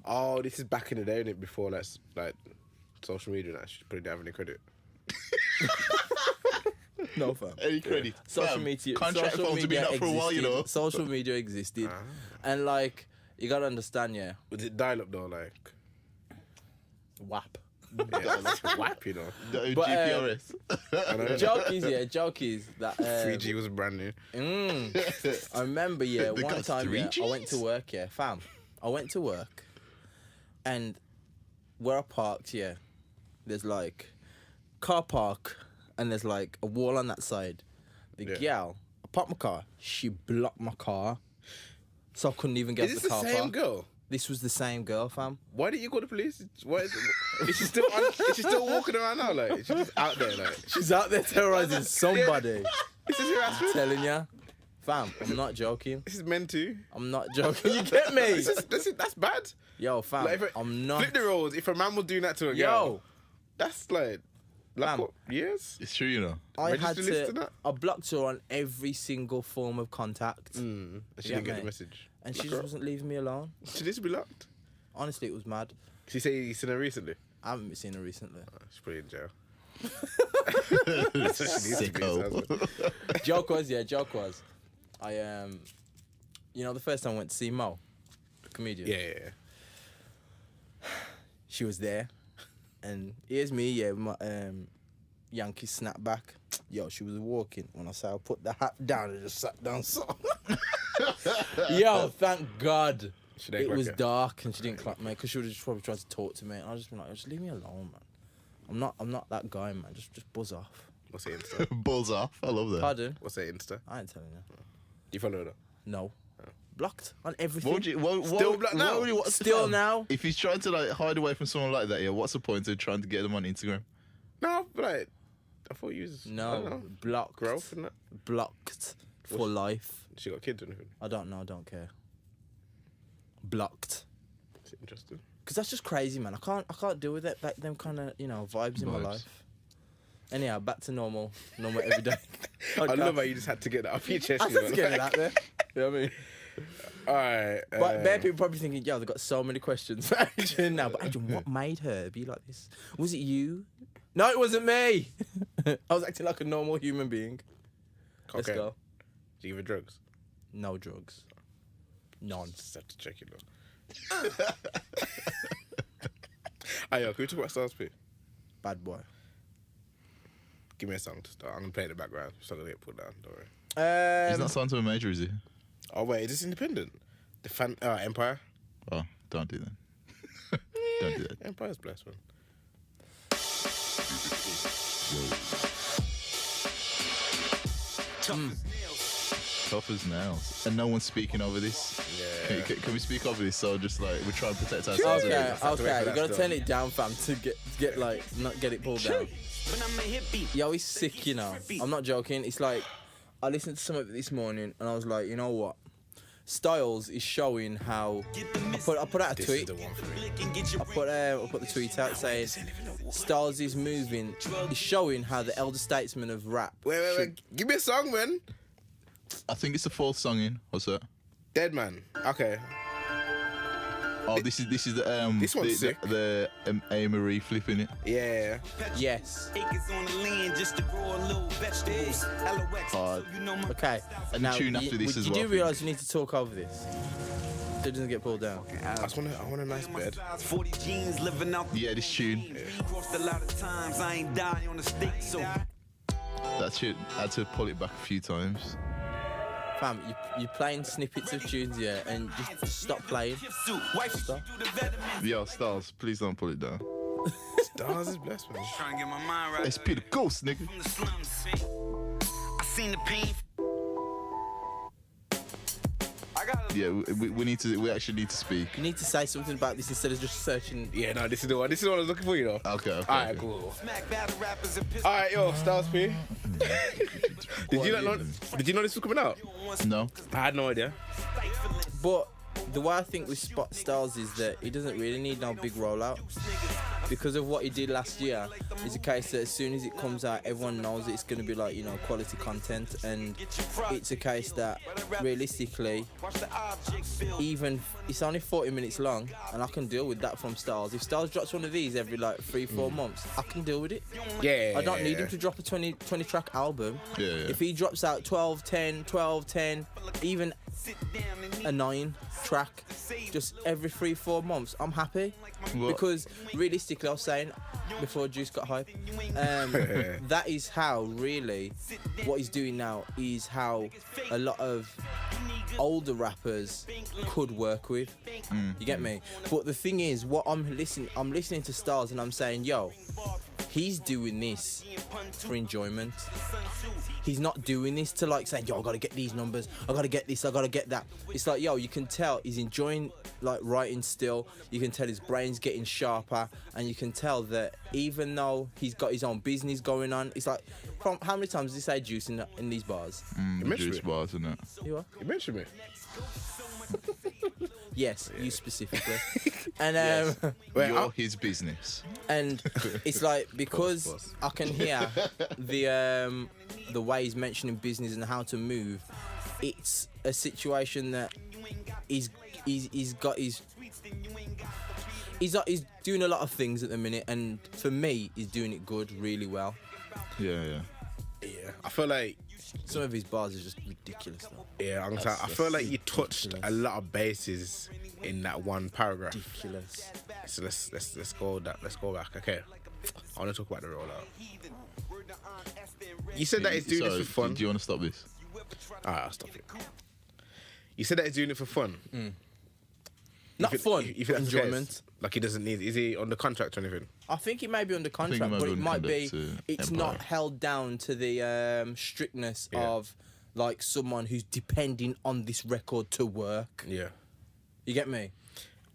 Oh, this is back in the day, innit? Before like social media. And that she probably didn't have any credit. No, fam. Any credit. Social Fam, media. Contract social phones have been media up for a while, you existed. know. Social media existed, and like you gotta understand, Was it dial up though? Like, WAP. yeah, like WAP, you know. The But, GPRS. I know. Joke is that 3G was brand new. I remember, They one got time, 3 I went to Gs? work, fam. I went to work, and where I parked, there's like car park, and there's like a wall on that side. The gal, I parked my car, she blocked my car, so I couldn't even get Is to this the the car same park. girl? This was the same girl, fam. Why didn't you call the police? Why is she still is she still walking around now? Like, is she just out there? Like, She's out there terrorizing somebody. this is harassment. Telling ya, fam, I'm not joking. This is men too. I'm not joking. You get me? That's bad. Yo, fam, Like, if I'm not. Flip the roles. If a man was doing that to a girl, Yo, that's like Fam. what, years? It's true, you know. I had Register list to. and that? I blocked her on every single form of contact, And she Yeah, didn't get mate. the message. and she Like just her. wasn't leaving me alone. She needs to be locked. Honestly, it was mad. She said you seen her recently. I haven't seen her recently. She's probably in jail. She needs to be, Sicko. Joke was, I you know, the first time I went to see Mo, the comedian. Yeah. She was there, and here's me, with my Yankee snapback. Yo, she was walking. When I said I put the hat down and just sat down, so. Yo, thank God. She didn't It clock was it. dark, and she didn't clap me because she was just probably trying to talk to me. And I was just been like, just leave me alone, man. I'm not that guy, man. Just buzz off. What's her Insta? Balls off. I love that. Pardon? What's her Insta? I ain't telling you. Do you follow her though? No. Blocked on everything. What would you, Still black now? Still now? If he's trying to like hide away from someone like that, what's the point of trying to get them on Instagram? No, but like, I thought you was I don't No. know, Blocked. growth and that. Blocked for life. She got kids or anything. I don't know. I don't care. Blocked. Is it interesting? Because that's just crazy, man. I can't deal with it. Like them kind of, vibes in my Vibes. life. Anyhow, back to normal everyday. I love how you just had to get that off your chest. I you had know? to get it out there. You know what I mean? All right. But bare people probably thinking, yo, they've got so many questions for Adrian now. But Adrian, what made her be like this? Was it you? No, it wasn't me. I was acting like a normal human being. Let's Okay. go. Do you give her drugs? No drugs. None. Just have to check it though. Hey, yo, can we talk about Stars P? Bad boy. Give me a song to start. I'm gonna play it in the background. It's not gonna get put down. Don't worry. He's not signed to a major, is he? Oh wait, is this independent? The fan Empire. Oh, don't do that. Don't do that. Empire's blessed one. tough as nails, and no one's speaking over this. Yeah. Can we speak over this? So just like we try and protect ourselves. Okay, have to wait for you that gotta still. turn it down, fam, to get like not get it pulled down. Yo, he's sick, you know. I'm not joking. It's like I listened to some of it this morning, and I was like, you know what? Styles is showing how I put out a This tweet. is the one for me. I put the tweet out saying Styles is moving. Is showing how the elder statesman of rap. Wait. Give me a song, man. I think it's the fourth song in. What's that? Dead Man. Okay. Oh, this is the This one's sick. The A. Marie flipping it. Yeah. Yes. Hard. Okay. And the tune after this as you well, I do think. realise you need to talk over this, so it doesn't get pulled down. I want a nice bed. 40 jeans living out Yeah, this tune. crossed a lot of times. I ain't dying on the stake, so That shit. I had to pull it back a few times. Fam, you're playing snippets of tunes, yeah, and just stop playing. Stop. Yo, Stars, please don't pull it down. Stars is blessed, man. trying to get my mind right. SP the ghost, nigga. From the slums. I seen the pain. I got Yeah, we actually need to speak. You need to say something about this instead of just searching. Yeah, no, this is the one. This is what I was looking for, you know. Okay. All right, okay. cool. smack battle rappers and piss. All right, yo, Styles P. Did you not know? Did you know this was coming out? No. I had no idea. But the way I think with Spot Styles is that he doesn't really need no big rollout. Because of what he did last year, it's a case that as soon as it comes out, everyone knows it's going to be like, you know, quality content. And it's a case that realistically, even it's only 40 minutes long, and I can deal with that from Styles. If Styles drops one of these every like 3-4 months, I can deal with it. Yeah. I don't need him to drop a 20 track album. Yeah. If he drops out 12, 10, even a 9 track just every 3-4 months, I'm happy. What? Because realistically, I was saying before Juice got hype, that is how really what he's doing now is how a lot of older rappers could work with. You get me? But the thing is, what I'm listening to Styles and I'm saying, yo, he's doing this for enjoyment. He's not doing this to like saying, yo, I gotta get these numbers, I gotta get this, I gotta get that. It's like, yo, you can tell he's enjoying like writing still. You can tell his brain's getting sharper, and you can tell that even though he's got his own business going on, it's like, from how many times did he say Juice in these bars? Juice bars, isn't it? You are? You mentioned me. Yes, you specifically. And Wait, You're his business. and it's like, because Boss. I can hear the way he's mentioning business and how to move, it's a situation that he's doing a lot of things at the minute, and for me he's doing it good, really well. Yeah. Yeah. I feel like. Some of his bars are just ridiculous though. Yeah, I'm saying, I feel like you touched a lot of bases in that one paragraph. Ridiculous. So let's go back. Okay, I want to talk about the rollout. You said that he's doing Sorry, this for fun. Do you want to stop this? Alright, I'll stop it. You said that he's doing it for fun. Not fun, You think that's the case? enjoyment. Like he doesn't need. Is he on the contract or anything? I think it may be under it contract, might but be it under might be. contract to It's Empire. not held down to the strictness Yeah. of like someone who's depending on this record to work. Yeah. You get me?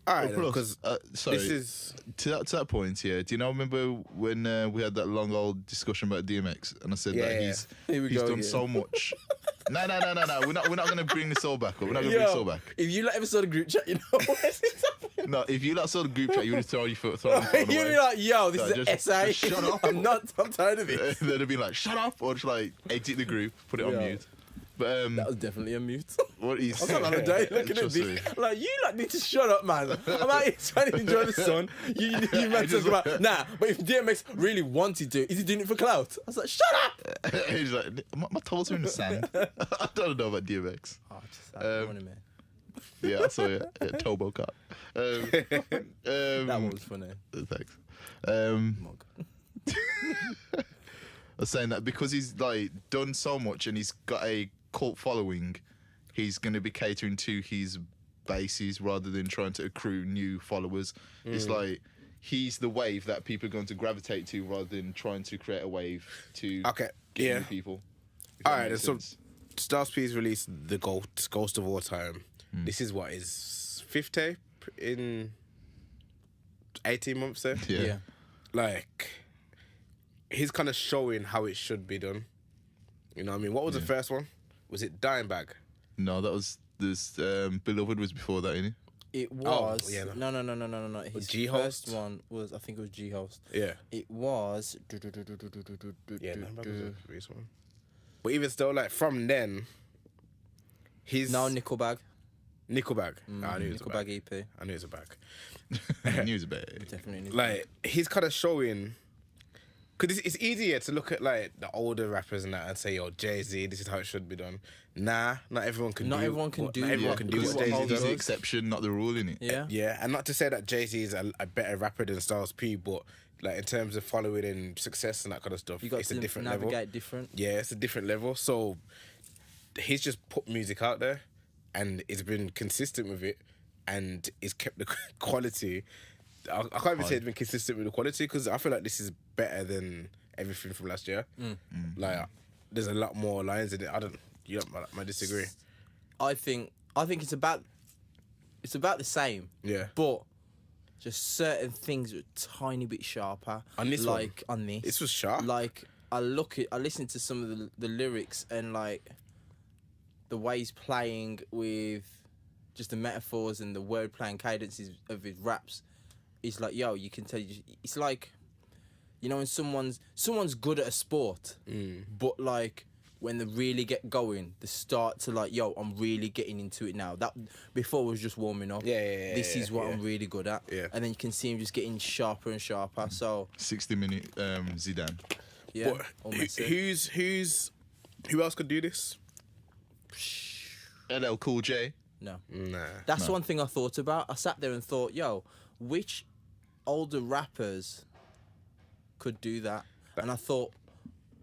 Alright, Plus, because sorry, this is. to that point, yeah. Do you know? Remember when we had that long old discussion about DMX, and I said Yeah, that yeah. he's we he's go done again. so much. No. We're not going to bring this all back up. We're not going to bring this all back. If you ever saw the group chat, you know what's happening. No, if you lot saw the group chat, you would have thrown your phone You'd be away. like, yo, this No, is an just essay. shut up. I'm tired of it. They'd have been like, "Shut up," or just like exit the group, put it on Yeah. mute. But That was definitely a mute. what is? I was on holiday looking at Trust this. me. Like, you like need to shut up, man. I'm out here trying to enjoy the sun. You man talk about, nah, but if DMX really wanted to, is he doing it for clout? I was like, shut up! He's like, my toes are in the sand. I don't know about DMX. Oh, just funny, man. Yeah, I saw it. Yeah, Tobo cut. That one was funny. Thanks. Mug. I was saying that because he's like done so much and he's got a cult following, he's going to be catering to his bases rather than trying to accrue new followers. It's like he's the wave that people are going to gravitate to rather than trying to create a wave to Okay, get yeah. new people. All right, so Styles P's released the Ghost of All Time. This is what his 5th tape in 18 months. There, Yeah. like he's kind of showing how it should be done. You know what I mean? What was the first one? Was it Dime Bag? No, that was this. Beloved was before that, innit? It was. Oh, yeah, No. His G-Host? first one was, I think it was G-Host. Yeah. It was. Yeah, Dime Bag was the previous one. But even still, like from then, he's No, Nickelbag. Nickelbag. I knew it was a Nickelbag bag. EP. I knew it was a bag. News about it. Definitely. Like he's kind of showing, because it's easier to look at like the older rappers and that and say, "Yo, Jay-Z, this is how it should be done." Nah, not everyone can. Not do everyone can what- do Not everyone what- can do Because what Jay-Z Jay-Z he's the does. exception, not the rule, innit? Yeah. Yeah, and not to say that Jay-Z is a better rapper than Styles P, but like in terms of following and success and that kind of stuff, You got it's a to different navigate level. different. Yeah, it's a different level. So he's just put music out there, and it's been consistent with it, and it's kept the quality. I can't even say it's been consistent with the quality because I feel like this is better than everything from last year. Like, there's a lot more lines in it. You might disagree. I think it's about the same. Yeah. But just certain things are a tiny bit sharper. On this like on this. This was sharp. Like I listen to some of the lyrics and like the way he's playing with just the metaphors and the wordplay and cadences of his raps. It's like, yo, you can tell. It's like, you know, when someone's good at a sport, but like when they really get going, they start to like, yo, I'm really getting into it now. That before was just warming up. Yeah, This is what yeah. I'm really good at. Yeah. And then you can see him just getting sharper and sharper. So 60-minute Zidane. yeah, But almost it. who else could do this? LL Cool J. No. Nah. That's one thing I thought about. I sat there and thought, yo, which older rappers could do that? And I thought,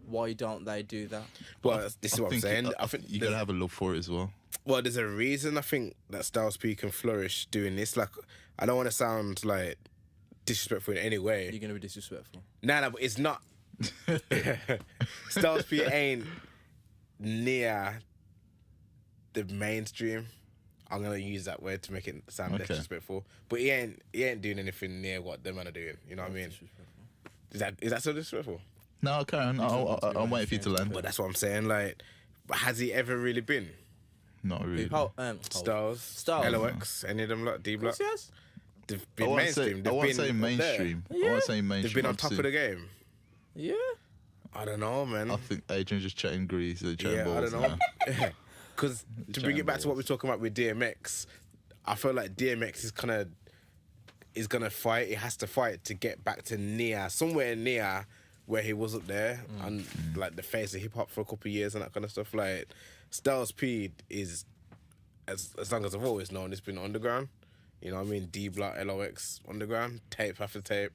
why don't they do that? Well, this is what I'm saying. I think you gotta have a love for it as well. Well, there's a reason I think that Styles P can flourish doing this. Like, I don't want to sound like disrespectful in any way. You're gonna be disrespectful. Nah, but it's not. Styles P ain't near the mainstream. I'm gonna use that word to make it sound less Okay. disrespectful. But he ain't doing anything near what them man are doing. You know what I mean? Is that so disrespectful? No, carry on. I'll wait for you to land. But that's what I'm saying. Like, but has he ever really been? Not really. Styles, Styles. LOX, any of them lot, D Block? Yes. They've I been won't mainstream. say, They've I won't been say up mainstream. Yeah. I won't say there. mainstream. They've been on top of the game. Yeah. I don't know, man. I think Adrian just chatting grease. Chatting Yeah, I balls don't know. now. Because to bring it back to what we're talking about with DMX, I feel like DMX is gonna fight. He has to fight to get back to somewhere near where he was up there and like the face of hip hop for a couple of years and that kind of stuff. Like Styles P is as long as I've always known, it's been underground. You know what I mean? D Block, LOX, underground, tape after tape,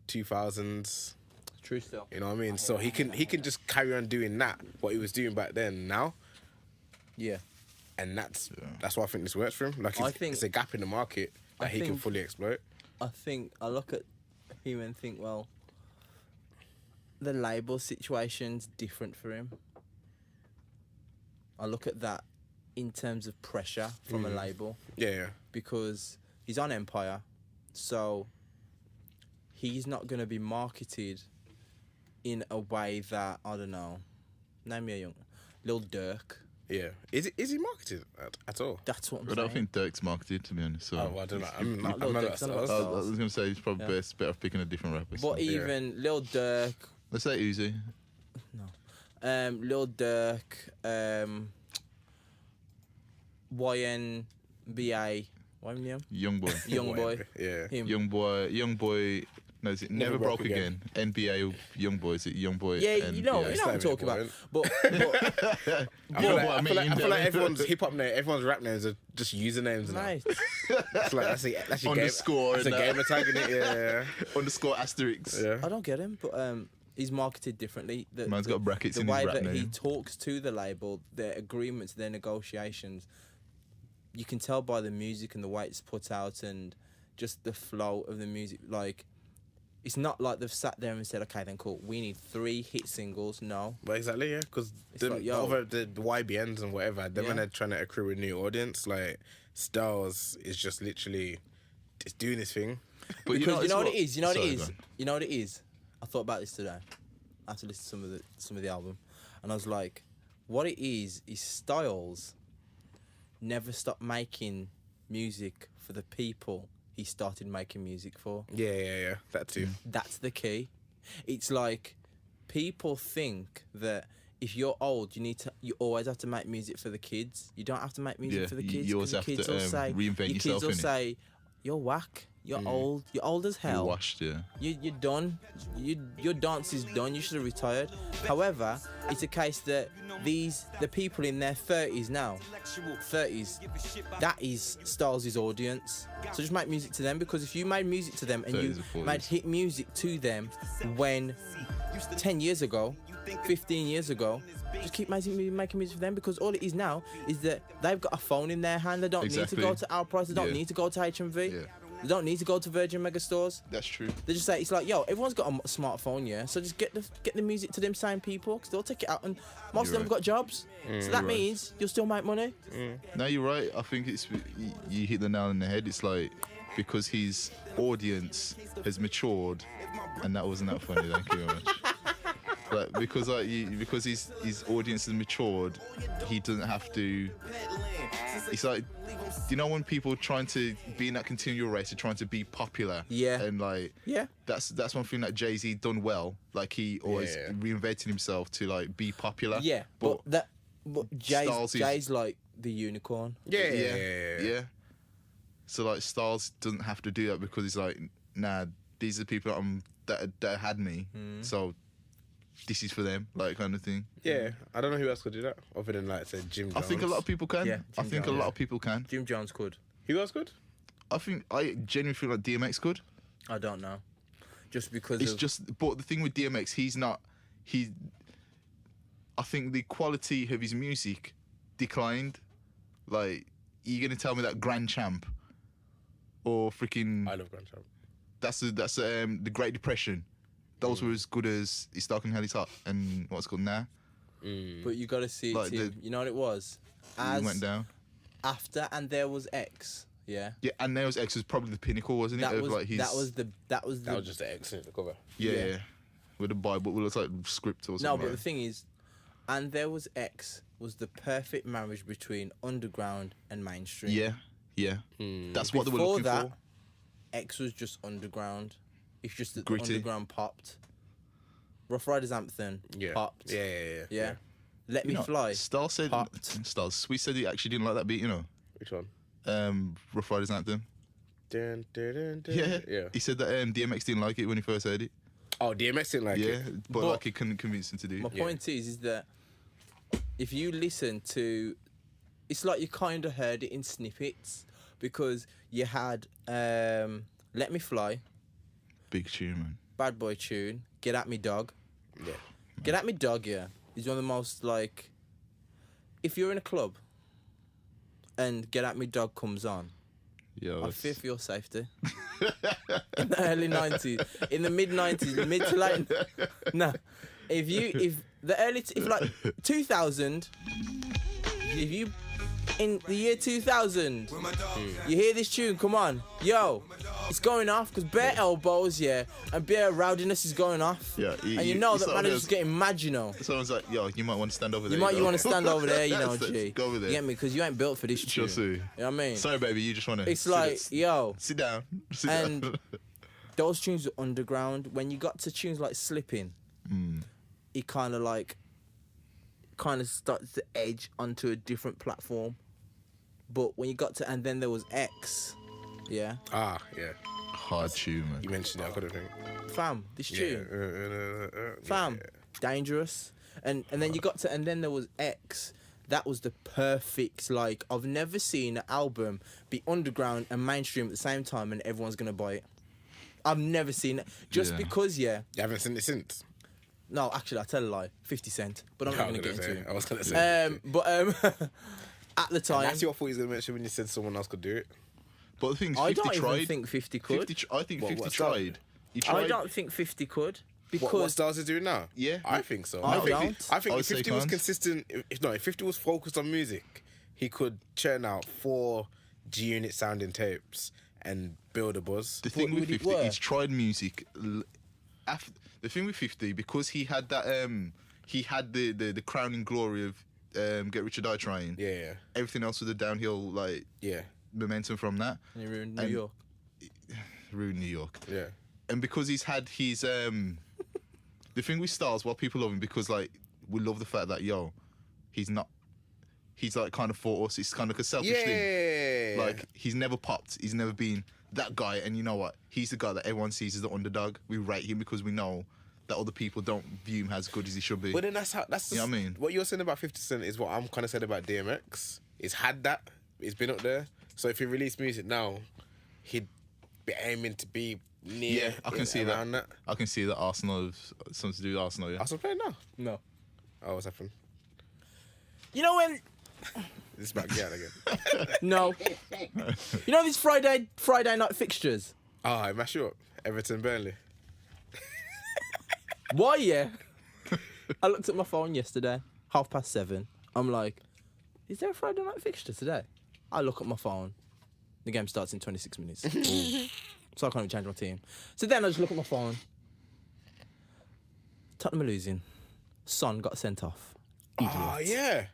2000s. True still. You know what I mean? So he can just carry on doing that, what he was doing back then now. Yeah. And that's why I think this works for him. Like I think- it's a gap in the market that he can think- fully exploit. I think I look at him and think, well, the label situation's different for him. I look at that in terms of pressure from a label Yeah. because he's on Empire, so he's not going to be marketed in a way that, I don't know, name me a young, Lil Durk. Yeah. Is he marketed at all? That's what I'm But I saying. don't think Dirk's marketed, to be honest. So Oh, I don't know. I'm Not not Lil at Durk, son of Styles. a- I was going to say it's probably Yeah. better off picking a different rapper. But even Lil Durk, Let's say Uzi. Lil Durk, YNBA, what's his name? Young boy. Young boy. Yeah. Him. Young boy. No, is it Never Broke Again? NBA Young Boy. Is it Young Boy? Yeah, NBA? you know what I'm Slightly talking about. important. But I feel like, what I I mean, feel like, I feel like Devin. everyone's hip hop name, everyone's rap names are just usernames now. mate, It's like that's your Underscore Game, that's a and that. gamer tag in it. Yeah. Underscore asterisk. Yeah. I don't get him. But he's marketed differently. Man's got brackets the in his way rap that he name. talks to the label, their agreements, their negotiations, you can tell by the music and the way it's put out and just the flow of the music. Like, It's not like they've sat there and said, okay, then cool, we need 3 hit singles. No. But exactly, yeah, because like, yo. the YBNs and whatever, they're Yeah. trying to accrue a new audience. Like Styles is just literally just doing his thing. But Because you know what it's it is. You know what it Sorry, is. go on. You know what it is. I thought about this today. I had to listen to some of the album, and I was like, what it is Styles never stopped making music for the people he started making music for. Yeah, that too. That's the key. It's like people think that if you're old, you always have to make music for the kids. You don't have to make music Yeah, for the you kids. always 'cause the have kids to, will say, reinvent your yourself, kids will innit? say, you're whack. You're old. You're old as You hell. washed, yeah. You're done. Your dance is done. You should have retired. However, it's a case that the people in their 30s now, 30s, that is Styles' audience. So just make music to them, because if you made music to them and you 30s or 40s. made hit music to them when 10 years ago, 15 years ago, just keep making music for them, because all it is now is that they've got a phone in their hand. They don't need to Exactly. go to our price. They don't Yeah. need to go to HMV. Yeah. They don't need to go to Virgin Megastores. That's true. They just say, it's like, yo, everyone's got a smartphone, yeah. So just get the music to them same people, because they'll take it out, and most of them have got jobs. So that means you'll still make money. No, you're right. I think you hit the nail on the head. It's like because his audience has matured, and that wasn't that funny. Thank you very much. Like because his audience has matured, he doesn't have to. It's like, do you know when people trying to be in that continual race of trying to be popular? Yeah. And like, Yeah. that's one thing that Jay-Z done well. Like he always Yeah. reinvented himself to like be popular. Yeah, but Styles is- Jay's like the unicorn. Yeah. So like Styles doesn't have to do that, because he's like, nah, these are the people that had me. So this is for them, like kind of thing. Yeah, I don't know who else could do that other than like say Jim Jones. I think a lot of people can. Yeah, I Jim think a Jones. lot of people can. Jim Jones could. Who else could? I genuinely feel like DMX could. I don't know. Just because It's of, just, but the thing with DMX, I think the quality of his music declined. Like, you're gonna tell me that Grand Champ or freaking I love Grand Champ. that's the Great Depression. Those were as good as It's Dark and Hell Is Hot and what's it called now. but you got to see it, Like Tim. You know what it was? It went down. After And There Was X. Yeah. Yeah, and Nails X was probably the pinnacle, wasn't it? That of was like his, that was That was just an excellent cover. yeah. With the Bible, it looks like script or something. no, but like the thing is, And There Was X was the perfect marriage between underground and mainstream. yeah. That's what they were Before looking that, for. X was just underground. It's just that the Gritty. underground popped. Rough Riders Anthem Yeah. popped. Yeah. Let Me You know, Fly. Star said, popped. Sweet said he actually didn't like that beat, you know. Which one? Rough Riders Anthem. Dun, dun, dun, dun. Yeah. Yeah. He said that DMX didn't like it when he first heard it. Oh, DMX didn't like Yeah, it. but But- like he couldn't convince him to do My it. point is that if you listen to, it's like you kind of heard it in snippets, because you had Let Me Fly, Big tune, man. Bad Boy Tune, Get At Me Dog. Yeah. Get At Me Dog, yeah, is one of the most, like, if you're in a club and Get At Me Dog comes on, Yo, I that's- fear for your safety. In the early 90s, in the mid 90s, mid to late. No. If like 2000, if you, in the year 2000, you hear this tune, come on, yo, it's going off, because bare elbows, yeah, and bare rowdiness is going off. Yeah, and you know that sort of man is has- just getting mad, you know. Someone's like, yo, you might want to stand over there. You know? want to stand over there, you know, Let's G. Go over there. You get me? Because you ain't built for this tune. Just see. You know what I mean? Sorry, baby, you just want to. It's like, yo, sit down. Sit and down. those tunes were underground. When you got to tunes like Slipping, it kind of starts to edge onto a different platform. But when you got to And Then There Was X, yeah, Ah, yeah. Hard tune, man. You mentioned it. I couldn't think. fam, this tune, Yeah. fam, dangerous. And then you got to And Then There Was X. That was the perfect, like, I've never seen an album be underground and mainstream at the same time and everyone's gonna buy it. I've never seen it. Just Yeah. because, yeah. You haven't seen it since. No, actually, I tell a lie. 50 Cent, but I'm not gonna get into it. I was gonna say. At the time, That's what I thought he was gonna mention when you said someone else could do it. But the thing is, I 50 don't tried. even think 50 could. 50, I think What, 50 what, tried. He I tried. don't think 50 could. What Because Styles is doing now? Yeah. I think so. I think don't. I think I would if say 50 was can't. consistent, if 50 was focused on music, he could churn out 4 G-Unit sounding tapes and build a buzz. The thing with would it 50, work? he's tried music. The thing with 50, because he had that, he had the crowning glory of Get Rich or Die Trying. Yeah, Everything else was a downhill yeah, momentum from that. And he ruined New And- York. Ruined New York. yeah. And because he's had his the thing with Styles, why people love him, because like we love the fact that he's like kind of for us. It's kind of like a selfish thing. Yeah. Like he's never popped. He's never been that guy. And you know what? He's the guy that everyone sees as the underdog. We rate him because we know that other people don't view him as good as he should be. But then that's You know what I mean? What you're saying about 50 Cent is what I'm kind of saying about DMX. He's had that. He's been up there. So if he released music now, he'd be aiming to be near. Yeah, I can see around that. I can see that Arsenal have something to do with Arsenal. Yeah. Arsenal playing now. No. Oh, what's happened? You know when? This is back again. No. You know these Friday night fixtures? Oh, I mash you up. Everton, Burnley. Why, yeah? I looked at my phone yesterday, 7:30. I'm like, is there a Friday night fixture today? I look at my phone. The game starts in 26 minutes. Ooh. So I can't even change my team. So then I just look at my phone. Tottenham are losing. Son got sent off. Oh, yeah.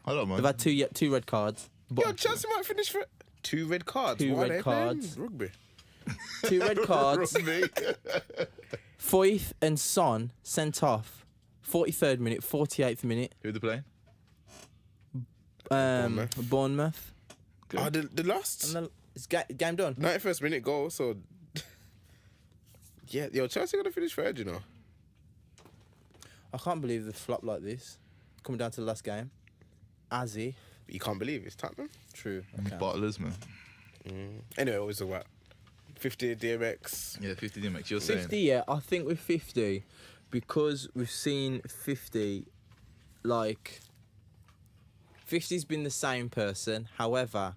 I don't mind. They've had two red cards. Yo, Chelsea might finish for 2 red cards. Two Why red are they playing cards. Rugby. 2 red cards. Rugby. Foyth and Son sent off. 43rd minute, 48th minute. Who are they playing? Bournemouth. Oh, the lost? And it's game done. 91st minute goal, so... yeah, yo, Chelsea going to finish 3rd, you know. I can't believe they flopped like this. Coming down to the last game. As if. You can't believe it's Tottenham. True. Okay. Bottlers, man. Anyway, what was it about? 50 DMX. Yeah, 50 DMX. You're saying. 50, yeah. I think with 50, because we've seen 50, like... 50's been the same person. However,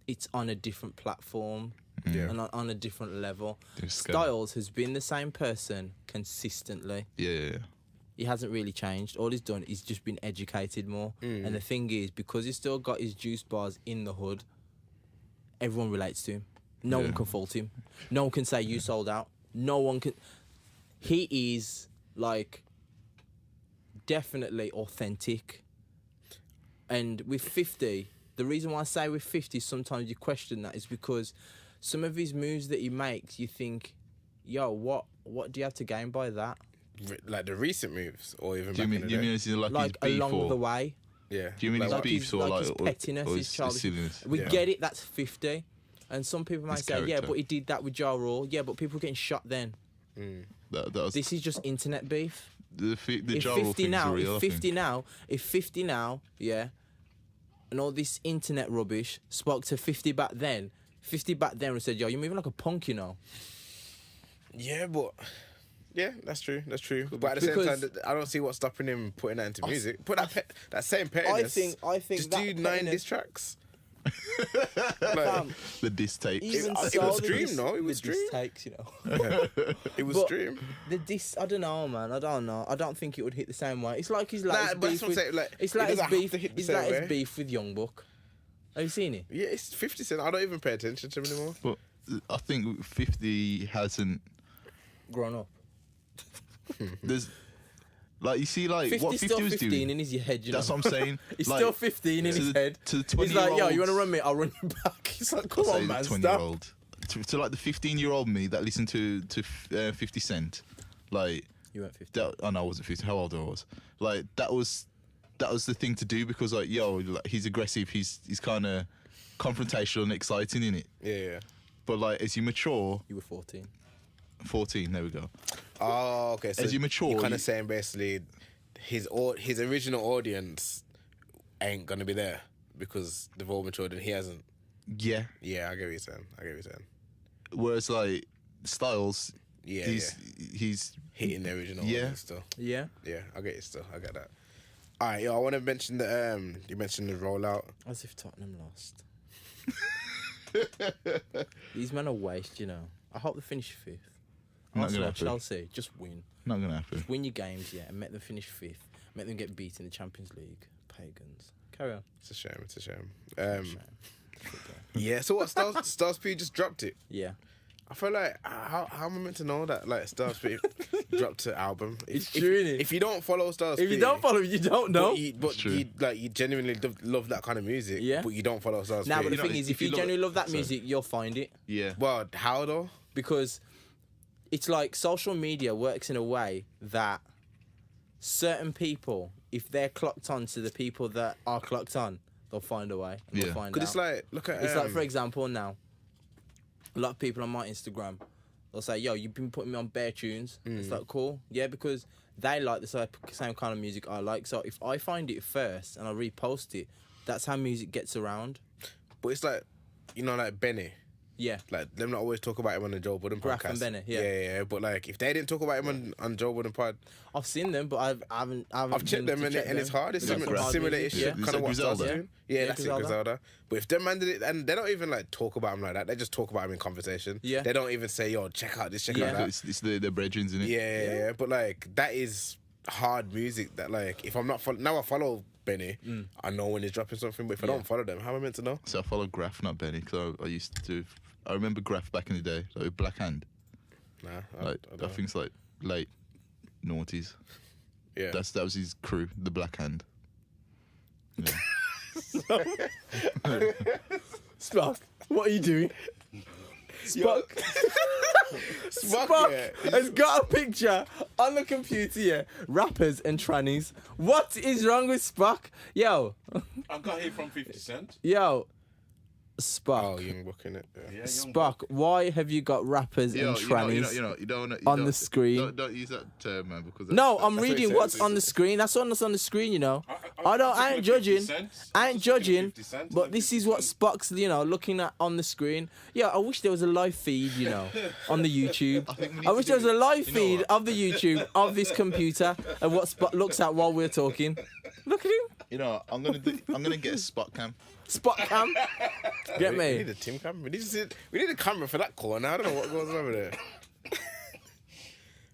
it's on a different platform. Yeah. And on a different level. There's scale. Styles has been the same person consistently. Yeah. He hasn't really changed. All he's done is just been educated more. And the thing is, because he's still got his juice bars in the hood, everyone relates to him. No one can fault him. No one can say you sold out. No one can. He is like definitely authentic. And with 50, the reason why I say with 50, sometimes you question that is because some of his moves that he makes, you think, yo, what do you have to gain by that? Like the recent moves, or even Do you back mean, in do you the mean day. it's like Like his beef along or? the way. Yeah. Do you mean his Like, beefs or his like pettiness, or his childish. silliness? We Yeah. get it, that's 50. And some people might His say, yeah, character. but he did that with Ja Rule. Yeah, but people were getting shot then. That was This is just internet beef. the If Ja Rule 50 thing's now, real. if 50 now, if 50 now, yeah, and all this internet rubbish spoke to 50 back then, 50 back then and said, yo, you're moving like a punk, you know. Yeah, but... Yeah, that's true. That's true. But at the Because- same time, I don't see what's stopping him putting that into music. Put that same pettiness. I think just that do 9 pettiness- diss tracks. Fam, The diss tapes. even it so, was the streamed, dis- no? It was the diss streamed. takes, you know. It was But stream. The diss, I don't know, man. I don't know. I don't think it would hit the same way. It's like his Nah, latest but that's beef what I'm with. saying, like, It's it like his doesn't have beef. to hit the His same latest way. beef with Youngbuck. Have you seen it? Yeah, it's 50 Cent. I don't even pay attention to him anymore. But I think 50 hasn't. Grown up. There's like you see like 50's what 50 still was 15 doing. in his head, you know. That's what I'm saying. He's Like, still 15 in to his the- head. to the He's like, yo, 20-year-olds. you want to run me? I'll run you back. He's like, come on, man, the stop. 20-year-old. To like the 15-year-old me that listened to 50 Cent, like You weren't 15. that. I know I wasn't 50. How old I was? Like that was the thing to do because like like, he's aggressive. He's kind of confrontational and exciting in it. Yeah. But like as you mature, You were 14. 14. There we go. Oh, okay. So As you mature, you're kind you- of saying basically his original audience ain't gonna be there because they've all matured and he hasn't. Yeah. Yeah, I get what you're saying. I get what you're saying. Whereas like Styles, Yeah, he's Hitting the original Yeah. audience still. Yeah. Yeah, I get it still. I get that. All right, yo, I want to mention the you mentioned the rollout. As if Tottenham lost. These men are waste, you know. I hope they finish 5th. Not Arsenal gonna or happen. Chelsea, just win. Not gonna happen. Win your games, yeah, and make them finish 5th. Make them get beat in the Champions League. Pagans. Carry on. It's a shame. It's a shame. Shame. Yeah. So what? Stars P just dropped it. Yeah. I feel like how am I meant to know that like Stars P dropped an album? It's true, innit? If you don't follow Stars P, If you don't follow, you don't know. but true. you genuinely love that kind of music. Yeah. But you don't follow Stars Nah, P. but the know, thing is, if if you you love genuinely it- love that sorry. music, you'll find it. Yeah. Well, how though? Because it's like social media works in a way that certain people, if they're clocked on to the people that are clocked on, they'll find a way. They'll Yeah. find Because out. it's like look at It's like, for example, now, a lot of people on my Instagram, they'll say, yo, you've been putting me on bare tunes. It's like, cool. Yeah, because they like the same kind of music I like. So if I find it first and I repost it, that's how music gets around. but it's like like Benny. Yeah. Like them not always talk about him on the Joe Budden Graf podcast. and Benny, yeah. yeah. But like if they didn't talk about him on Joe Budden pod, I've seen them, but I haven't I've checked them and it's hard. It's They've got some hard similar music, issue. yeah. Kind Is of that what Stars Griselda? doing. Yeah, Yeah, that's Griselda. it, Griselda. But if them man did it, and they don't even like talk about him like that. They just talk about him in conversation. Yeah. They don't even say, "Yo, check out this, check Yeah. out that." It's the brethren, isn't it? Yeah. But like that is hard music. That like if I'm not now I follow Benny, I know when he's dropping something. But if I don't follow them, how am I meant to know? So I follow Graf, not Benny, because I used to. I remember Graf back in the day, like with Black Hand. Nah, Like I I don't. think it's like late noughties. Yeah. That was his crew, the Black Hand. Yeah. Spock, what are you doing? Spock. Spock, Spock yeah. has got a picture on the computer here. Rappers and trannies. What is wrong with Spock? Yo, I got here from 50 Cent. yo, Spock. Oh, young book in it. Yeah. Yeah, young Spock, why have you got rappers and trannies? You don't on the screen. Don't use that term, man, because No, I'm what he reading said. what's on the screen. That's what's on the screen, you know. I ain't particularly judging. 50 Cent. I ain't judging. 50 Cent, But like this 50 is what Cent. Spock's, looking at on the screen. Yeah, I wish there was a live feed, on the YouTube. think we need I to wish there was a live you know feed what? of the YouTube of this computer and what Spock looks at while we're talking. Look at him. I'm gonna get a spot cam. Spock cam. Get We me. need a team camera. We need a camera for that corner. I don't know what goes on over there.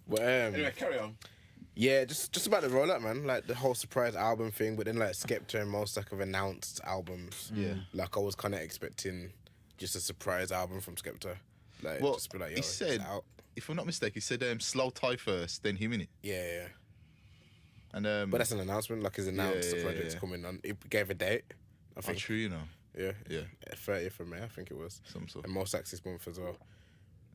But Anyway, carry on. yeah, just about the rollout, man. Like the whole surprise album thing, but then like Skepta and Mostack have announced albums. Yeah. Like I was kind of expecting just a surprise album from Skepta. Like Well, just be like, yo, he it's said, out. if I'm not mistaken, he said slow tie first, then him in it. Yeah. And But that's an announcement. Like he's announced the yeah, project's yeah. coming on. He gave a date. I I'm think. true, Yeah. Yeah. 30th of May, I think it was. Some sort. And Mostack's this month as well.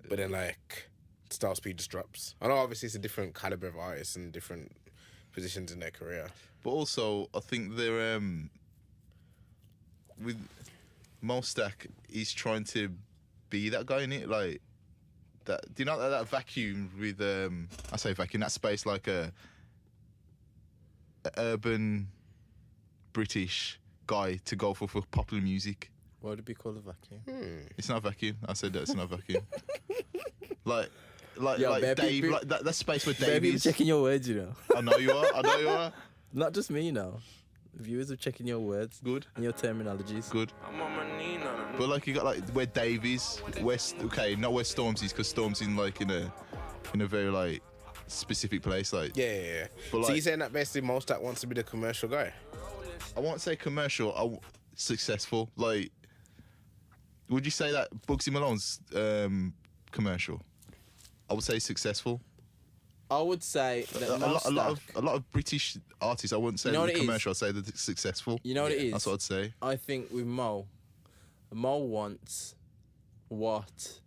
But then like Star Speed just drops. I know obviously it's a different caliber of artists and different positions in their career. But also, I think they're with Mostack, he's trying to be that guy in it, like that. Do you know that vacuum with I say vacuum, that space like a urban British guy to go for popular music. Why would it be called a vacuum? It's not a vacuum. I said that it's not a vacuum. like Yo, bare Dave, people- like that space where Dave Baby, you're is. checking your words, I know you are. I know you are. Not just me, Viewers are checking your words. Good. And your terminologies. Good. I'm on my knee now. But like you got like where Dave is, not where Stormzy is, because Stormzy's in a very like specific place. Like Yeah. But So like- you're saying that basically Mostack wants to be the commercial guy? I won't say commercial. Successful. Like, would you say that Bugsy Malone's commercial? I would say successful. I would say that A lot Mostack- of British artists, I wouldn't say You know what they're it is? commercial. I'd say that it's successful. You know what it is? That's what I'd say. I think with Mo wants what?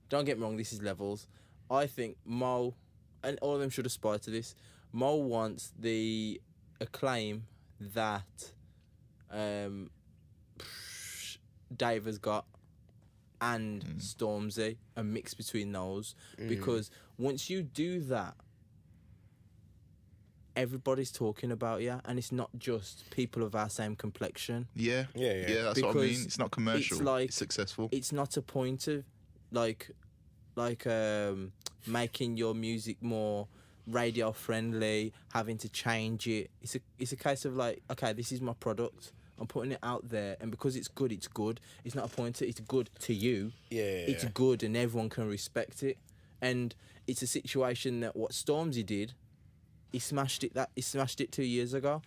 Don't get me wrong, this is levels. I think Mo, and all of them should aspire to this, Mo wants the acclaim that Dave has got and Stormzy, a mix between those. Because once you do that, everybody's talking about you, and it's not just people of our same complexion. Yeah. That's what I mean. Because It's not commercial. it's like- it's successful. It's not a point of like making your music more radio friendly, having to change it. It's a case of like, okay, this is my product. I'm putting it out there, and because it's good, it's good. It's not a point to, it's good to you. Yeah. It's good, and everyone can respect it. And it's a situation that what Stormzy did, he smashed it 2 years ago.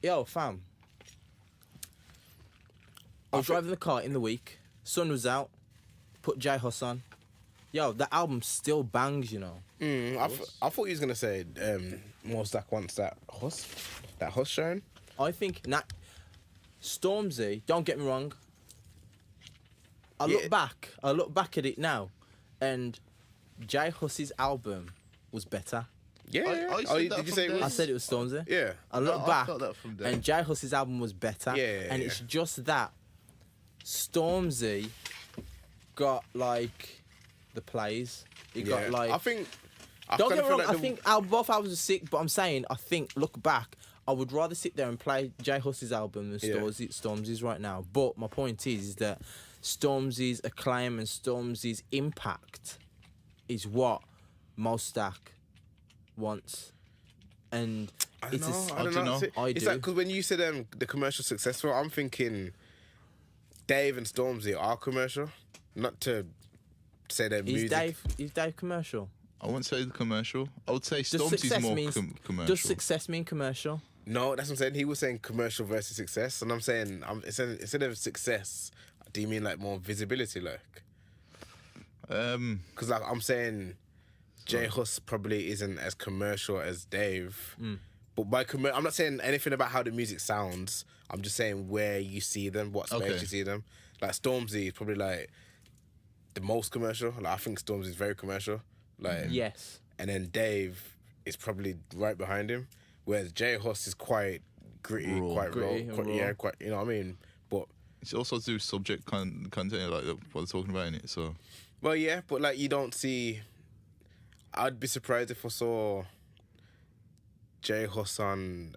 Yo, fam. I was driving the car in the week. Sun was out. Put J Hus on. Yo, that album still bangs, you know. I thought he was gonna say Mostack wants that Hus shown. I think Stormzy. Don't get me wrong. I look back at it now, and J Hus's album was better. Yeah. I said that did you from say it day- was? I said it was Stormzy. Yeah. I look I back, felt that from day. and J Hus's album was better. Yeah, and yeah. it's just that Stormzy got like the plays. He got like. I think. Don't get me wrong. like I think both albums are sick, but I'm saying I think look back, I would rather sit there and play J Hus's album than Yeah. Stormzy's right now. But my point is that Stormzy's acclaim and Stormzy's impact is what Mostack wants, and I it's don't know. know. I It's do. like because when you said the commercial successful, I'm thinking Dave and Stormzy are commercial, not to say their Is music. Dave commercial? I wouldn't say the commercial. I would say Does Stormzy's success more mean commercial. Does success mean commercial? No, that's what I'm saying. He was saying commercial versus success, and I'm saying instead of success, do you mean like more visibility, like? Because like I'm saying, J Hus probably isn't as commercial as Dave. But by I'm not saying anything about how the music sounds. I'm just saying where you see them, what space Okay. you see them. Like Stormzy is probably like the most commercial. Like I think Stormzy is very commercial. Like Yes. and then Dave is probably right behind him, whereas J Hus is quite gritty, Raw. quite Gritty raw, and yeah, raw. quite. You know what I mean? But It's also to do with subject content, like what they're talking about in it. So well, yeah, but like you don't see. I'd be surprised if I saw J Hus on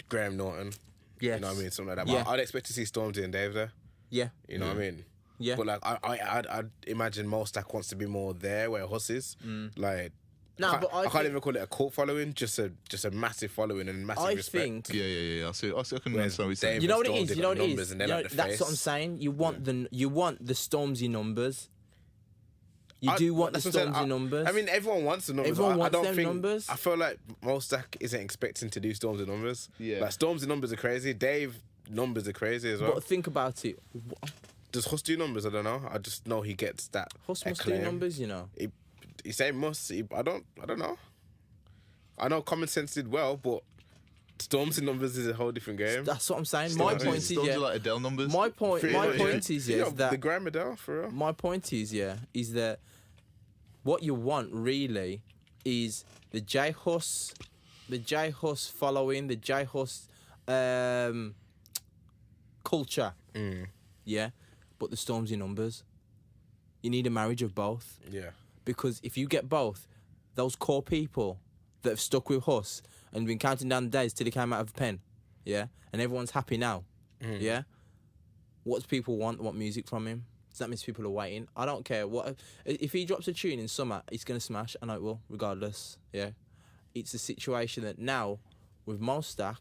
Graham Norton. Yes. You know what I mean? Something like that. Yeah. But I'd expect to see Stormzy and Dave there. Yeah. You know what I mean? Yeah. But like I'd imagine Mostack wants to be more there where Hus is. Like Nah, but I can't even call it a cult following, just a massive following and massive I respect. think. yeah. I see. I can Whereas understand what you're saying. Dave- You know what it Stormzy is. You got know what it numbers is. and they're You like know, the that's face. what I'm saying. You want the Stormzy numbers. You do want the that's what I'm saying. Stormzy numbers. I mean, everyone wants the numbers. Everyone I wants don't them think, numbers. I feel like Mostack isn't expecting to do Stormzy numbers. Yeah. Like Stormzy numbers are crazy. Dave numbers are crazy as well. but think about it. Does Hus do numbers? I don't know. I just know he gets that. Hus must do acclaim. numbers, you know. He say must. I don't know. I know Common Sense did well, but Stormzy numbers is a whole different game. That's what I'm saying. My point is, Stormzy yeah. like Adele numbers. My point Pretty much, is, yeah. yeah, is that the Graham Adele for real. my point is that what you want really is the J Hus following, the J Hus culture. Yeah. But the Stormzy numbers. You need a marriage of both. Yeah. Because if you get both, those core people that have stuck with Hus and been counting down the days till he came out of the pen, yeah, and everyone's happy now, yeah. What do people want? Want music from him? So that means people are waiting. I don't care what if he drops a tune in summer, it's gonna smash. I know it will, regardless. Yeah, it's a situation that now with Mostack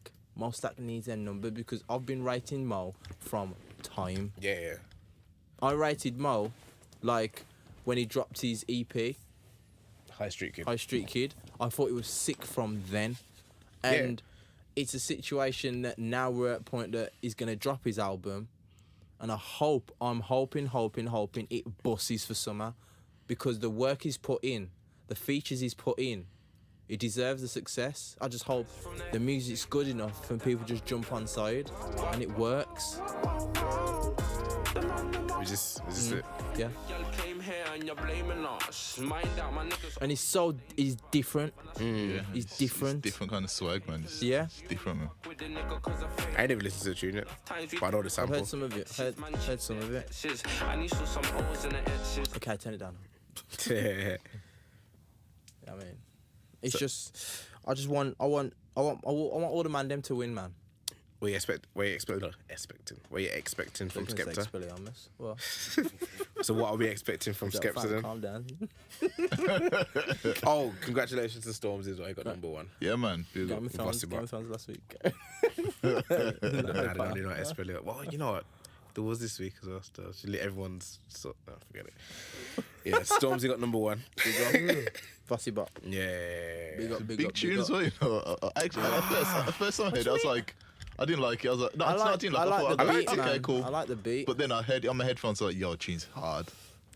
needs their number because I've been rating Mo from time. Yeah. I rated Mo like when he dropped his EP. High Street Kid. High Street Kid. I thought it was sick from then. And it's a situation that now we're at a point that he's going to drop his album. And I'm hoping it busts for summer. Because the work he's put in, the features he's put in, it deserves the success. I just hope the music's good enough and people just jump on side and it works. Is this it? Yeah. And he's different. Yeah, He's it's different. different kind of swag, man. Yeah. It's different, man. I ain't never listened to the tune yet, but I know the I've sample. heard some of it. Heard some of it. Okay, turn it down. I mean, it's just, I want all the man them to win, man. What you expecting from Skepta? Expelliarmus. Well, So what are we expecting from Skepta then? calm down. Oh, congratulations to Stormzy as well. He got number one. Yeah, man. Big Game up. of Thrones Bossy last week. I don't know Espelliarmus. Well, you know what? There was this week as well. Still, everyone's forget it. Yeah, Stormzy got number 1. Fussy Bop. Yeah. Big tune as well. You know. Actually, at first time I heard it, I was like, I didn't like it. I was like, no, I didn't like it. I the thought, beat, okay, man. cool. I like the beat. But then I heard it on my headphones, like, yo, tune's hard.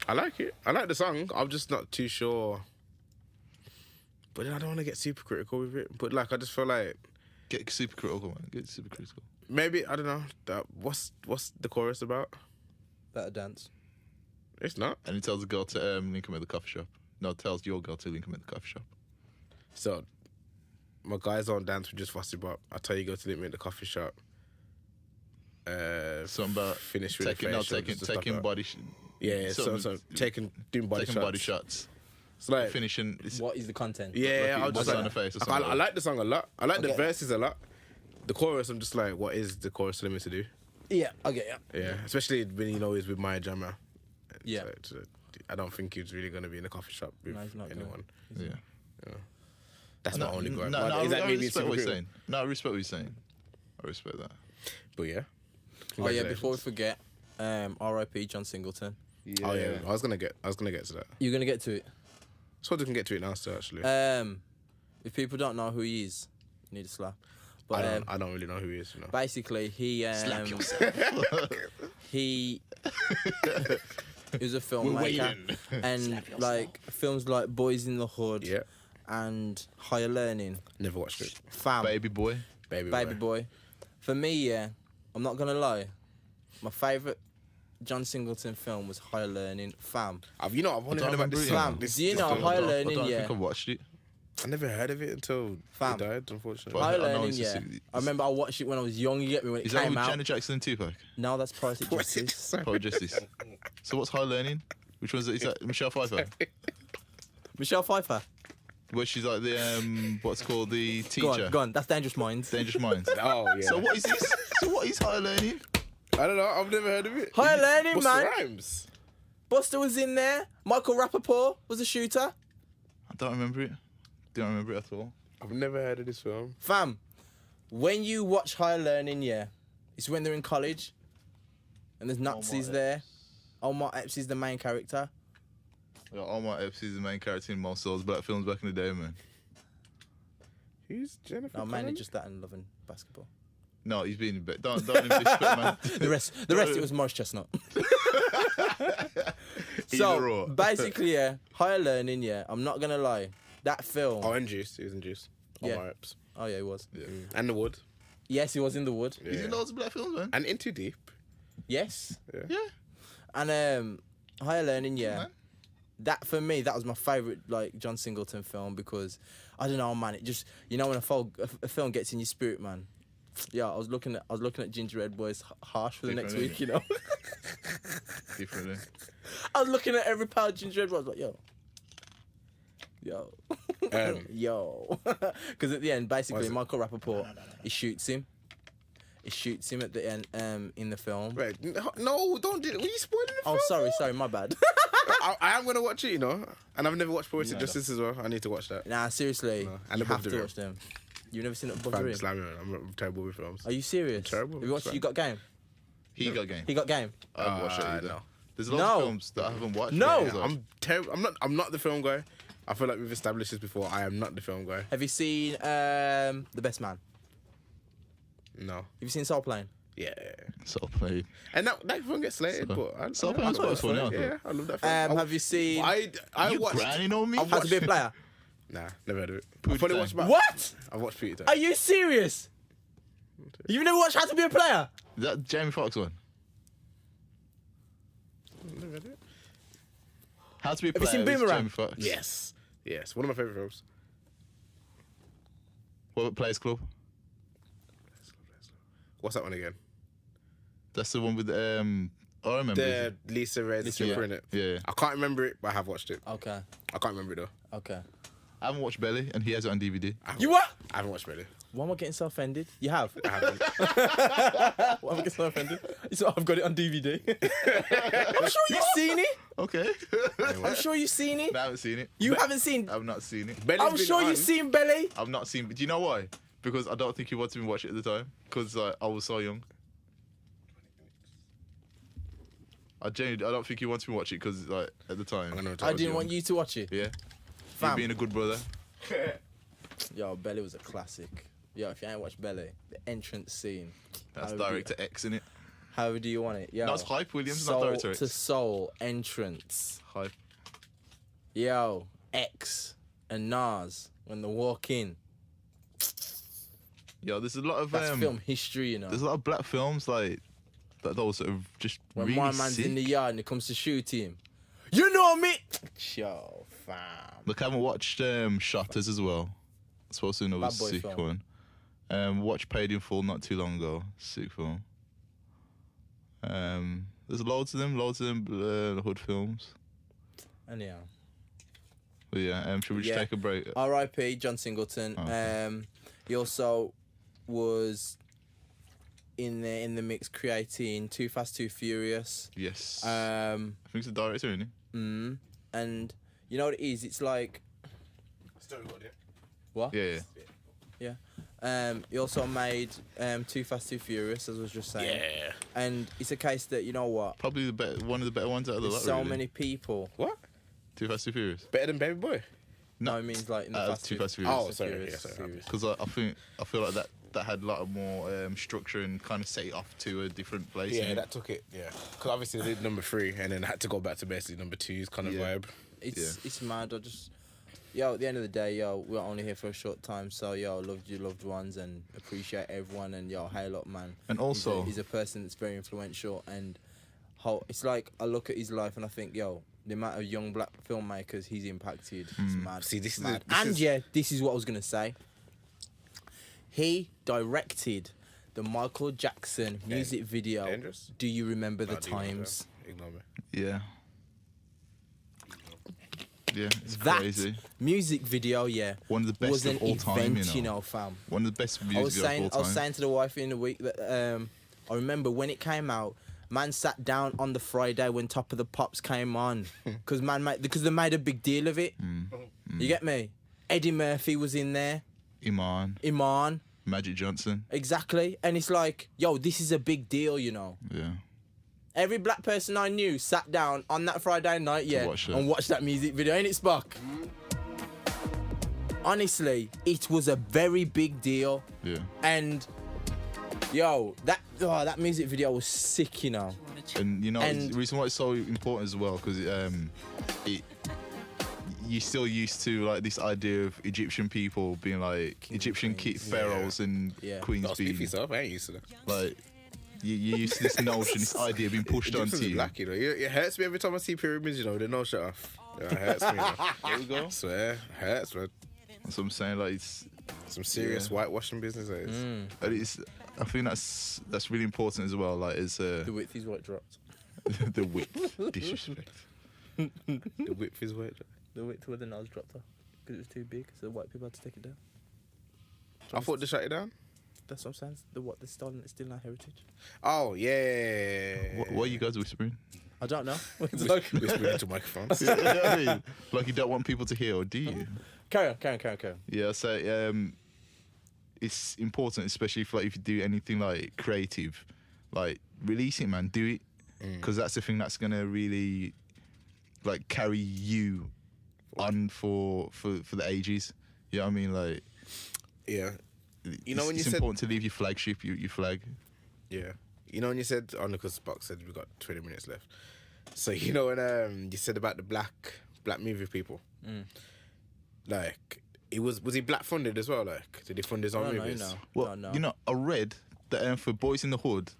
I like it. I like the song. I'm just not too sure. But then I don't want to get super critical with it. But like, I just feel like Get super critical, man. Get super critical. maybe I don't know. What's the chorus about? Better dance. It's not. And he tells the girl to link him at the coffee shop. No, tells your girl to link him at the coffee shop. So my guys don't dance with just Fussy Bop. I tell you, go to meet at the coffee shop. Something about finish with taking, the no, facial, taking, just stuff taking like body, yeah. So doing body shots. body shots, It's like finishing. What is the content? yeah, like I'll just what's on like, the face or I something. like the song a lot. I like the Okay. verses a lot. The chorus, I'm just like, what is the chorus telling me to do? Yeah, I get ya. Yeah, especially when you know he's with my drummer. Yeah. So I don't think he's really gonna be in a coffee shop with No, he's not anyone. Yeah. That's my only gripe. No, Is that I me being respect super what you're critical? saying. No, I respect what you're saying. I respect that. But yeah. Oh yeah, before we forget, R.I.P. John Singleton. Oh yeah, I was gonna get to that. You're gonna get to it. So we can get to it now, still actually. If people don't know who he is, you need a slap. But I don't really know who he is. You know. basically, he Slap yourself. he is a filmmaker, and like films like Boys in the Hood Yeah. and Higher Learning, Never watched it. fam, Baby boy. Baby boy. For me, yeah, I'm not gonna lie, my favourite John Singleton film was Higher Learning, fam. I've only heard about this. Fam, do you know Higher I Learning? don't Yeah, think I've watched it. I never heard of it until Fam. he died, unfortunately. But Higher I know Learning. it's Yeah, just- I remember I watched it when I was young. You get me when it Is that came with out. Janet Jackson and Tupac? No, that's Poetic Justice. Poet Justice. So what's High Learning? Which one's it? Is that Michelle Pfeiffer? Michelle Pfeiffer. Where she's like the what's called the Go teacher. on, go on. That's Dangerous Minds. Dangerous Minds. Oh yeah. So what is this? So what is High Learning? I don't know. I've never heard of it. Higher Learning, What's man. the rhymes? Buster was in there. Michael Rappaport was a shooter. I don't remember it. Don't remember it at all. I've never heard of this film. Fam, when you watch Higher Learning, yeah, it's when they're in college and there's Nazis there. Omar Epps is the main character. Yeah, Omar Epps is the main character in most of those black films back in the day, man. Who's Jennifer? No, mainly Connelly? just that and loving basketball. No, he's been in bed. Don't even disrespect, man. The rest it was Morris Chestnut. Either So or. basically, yeah, Higher Learning, yeah, I'm not gonna lie. That film. Oh, and Juice. He was in Juice. Yeah. Omar Epps. Oh yeah, he was. Yeah. And The Wood. Yes, he was in The Wood. He's in loads of black films, man. And In Too Deep. Yes. Yeah. And Higher Learning, yeah. Man. That for me, that was my favourite like John Singleton film because I don't know, man. It just when a film gets in your spirit, man. Yeah, I was looking at Ginger Red Boys Harsh for the next Different, week, you know. Different. eh? I was looking at every pound Ginger Red Boy. I was like, yo, yo, because at the end, basically, it? Michael Rappaport, he shoots him. He shoots him at the end in the film. Right. No, don't do it. Were you spoiling the Oh, film? sorry, my bad. I am going to watch it, you know. And I've never watched Poetic Justice as well. I need to watch that. Nah, seriously, No, and you Above have the to Rim. watch them. You've never seen it above the Fam, rim? Islam, I'm terrible with films. Are you serious? terrible, Have you watched fam. You Got Game? He got game. He Got Game? I haven't watched it either. no. There's lots No. of films that I haven't watched. No. but I'm terrible. I'm not the film guy. I feel like we've established this before. I am not the film guy. Have you seen The Best Man? No. Have you seen Soul Plane? Yeah. So played. And that film gets slated, but I Plane's quite funny, I Yeah, thought. I love that film. Have you seen I You watched. grinding on me? How to Be a Player? Nah, never heard of it. Pootie I've probably Tang. watched about. What? I've watched Peter. Are you serious? You've never watched How to Be a Player? Is that Jamie Foxx one? Never heard of it. How to be a Have you player seen with Boomerang? Jamie Foxx. Yes. One of my favorite films. What about Players Club? What's that one again? That's the one with I remember. The Lisa Red stripper in it. Yeah. I can't remember it, but I have watched it. Okay, I can't remember it though. okay. I haven't watched Belly, and he has it on DVD. You what? I haven't watched Belly. Why am I getting so offended? You have? I haven't. Why am I getting so offended? So I've got it on DVD. I'm sure you've seen it. Okay. I'm sure you've seen it. I haven't seen it. You haven't seen... I've not seen it. Belly's I'm been sure on. you've seen Belly. I've not seen. Do you know why? Because I don't think you wanted me to watch it at the time. Because I was so young. I don't think you wanted me to watch it because like at the time I didn't want you to watch it. Yeah, you Fam. being a good brother. Yo, Belly was a classic. Yo, if you ain't watched Belly, the entrance scene. That's how director X in it. How do you want it? Yo, That's Hype Williams, soul not director X. to soul entrance. Hype. Yo, X and Nas when they walk in. Yo, there's a lot of That's film history, you know. there's a lot of black films like that those are just When really my man's sick. in the yard and it comes to shoot him. You know me! Yo, fam. Look, I haven't watched Shutters as well. It's supposed to be another Bad boy sick film. one. Watched Paid in Full not too long ago. Sick film. There's loads of them, hood films. Anyhow. But yeah, should we just Yeah. take a break? R.I.P. John Singleton. Okay. He also was in the mix creating Too Fast, Too Furious. Yes. I think it's the director, isn't he? And you know what it is? It's like Still got it. what? Yeah. He also made Too Fast, Too Furious, as I was just saying. Yeah. And it's a case that you know what? Probably one of the better ones out of the There's lot. so really. many people. What? Too Fast, Too Furious. Better than Baby Boy? No, it means like in the Fast Too Fast, Too Oh, Furious. sorry. Furious Yeah, sorry. series. Because I feel like that had a lot more structure and kind of set it off to a different place. Yeah, innit? that took it. Yeah. Because obviously they did number 3 and then had to go back to basically number 2's kind of Yeah. vibe. It's mad. At the end of the day, we're only here for a short time, so love your loved ones and appreciate everyone, and hey, look, man. And also- he's a person that's very influential, and it's like I look at his life and I think, the amount of young black filmmakers he's impacted is mad. See, this is mad. the- this is- This is what I was gonna say. He directed the Michael Jackson music video. Dangerous? Do you remember the No, I do not, times? yeah. Ignore me. Yeah. Yeah, it's That crazy. music video, One of the best was of an all time, event, you know. fam. One of the best I music was videos saying of all time. to the wife in the week that I remember when it came out, man sat down on the Friday when Top of the Pops came on because they made a big deal of it. You get me? Eddie Murphy was in there, Iman, Magic Johnson. exactly, and it's like, this is a big deal, you know. Yeah. Every black person I knew sat down on that Friday night, watch that. and watched that music video. Ain't it, Spock? Honestly, it was a very big deal. Yeah. And that music video was sick, you know. And you know, And- the reason why it's so important as well, because you're still used to like this idea of Egyptian people being like Egyptian pharaohs and Yeah. queens Don't speak for being yourself. I ain't used to that. like you're used to this notion, this idea being pushed Egyptians onto are you. black, you know. It hurts me every time I see pyramids, you know. They no shut off. Yeah, it hurts me. You know. There we go. I swear, it hurts, man. That's what I'm saying. Like it's, Some serious Yeah. whitewashing business. That is. and it's I think that's really important as well. Like it's The width is what dropped. the width, disrespect. The width is white. The width where the nose dropped off because it was too big, so the white people had to take it down. I thought they shut it down. That's what I'm saying. They're stolen. It's still our heritage. Oh yeah. What are you guys whispering? I don't know. Whispering into microphones. I mean, like you don't want people to hear, or do you? Carry on. Yeah, so it's important, especially if you do anything like creative, like release it, man, do it, because that's the thing that's gonna really like carry you on for the ages. You know what I mean? Like, Yeah. You know it's, when you it's said important to leave your flagship, your flag. Yeah. You know when you said, because Box said we got 20 minutes left. So you know when you said about the black movie people, like was he black funded as well? Like did he fund his own movies? No. Well, no. you know, I read that for Boys in the Hood,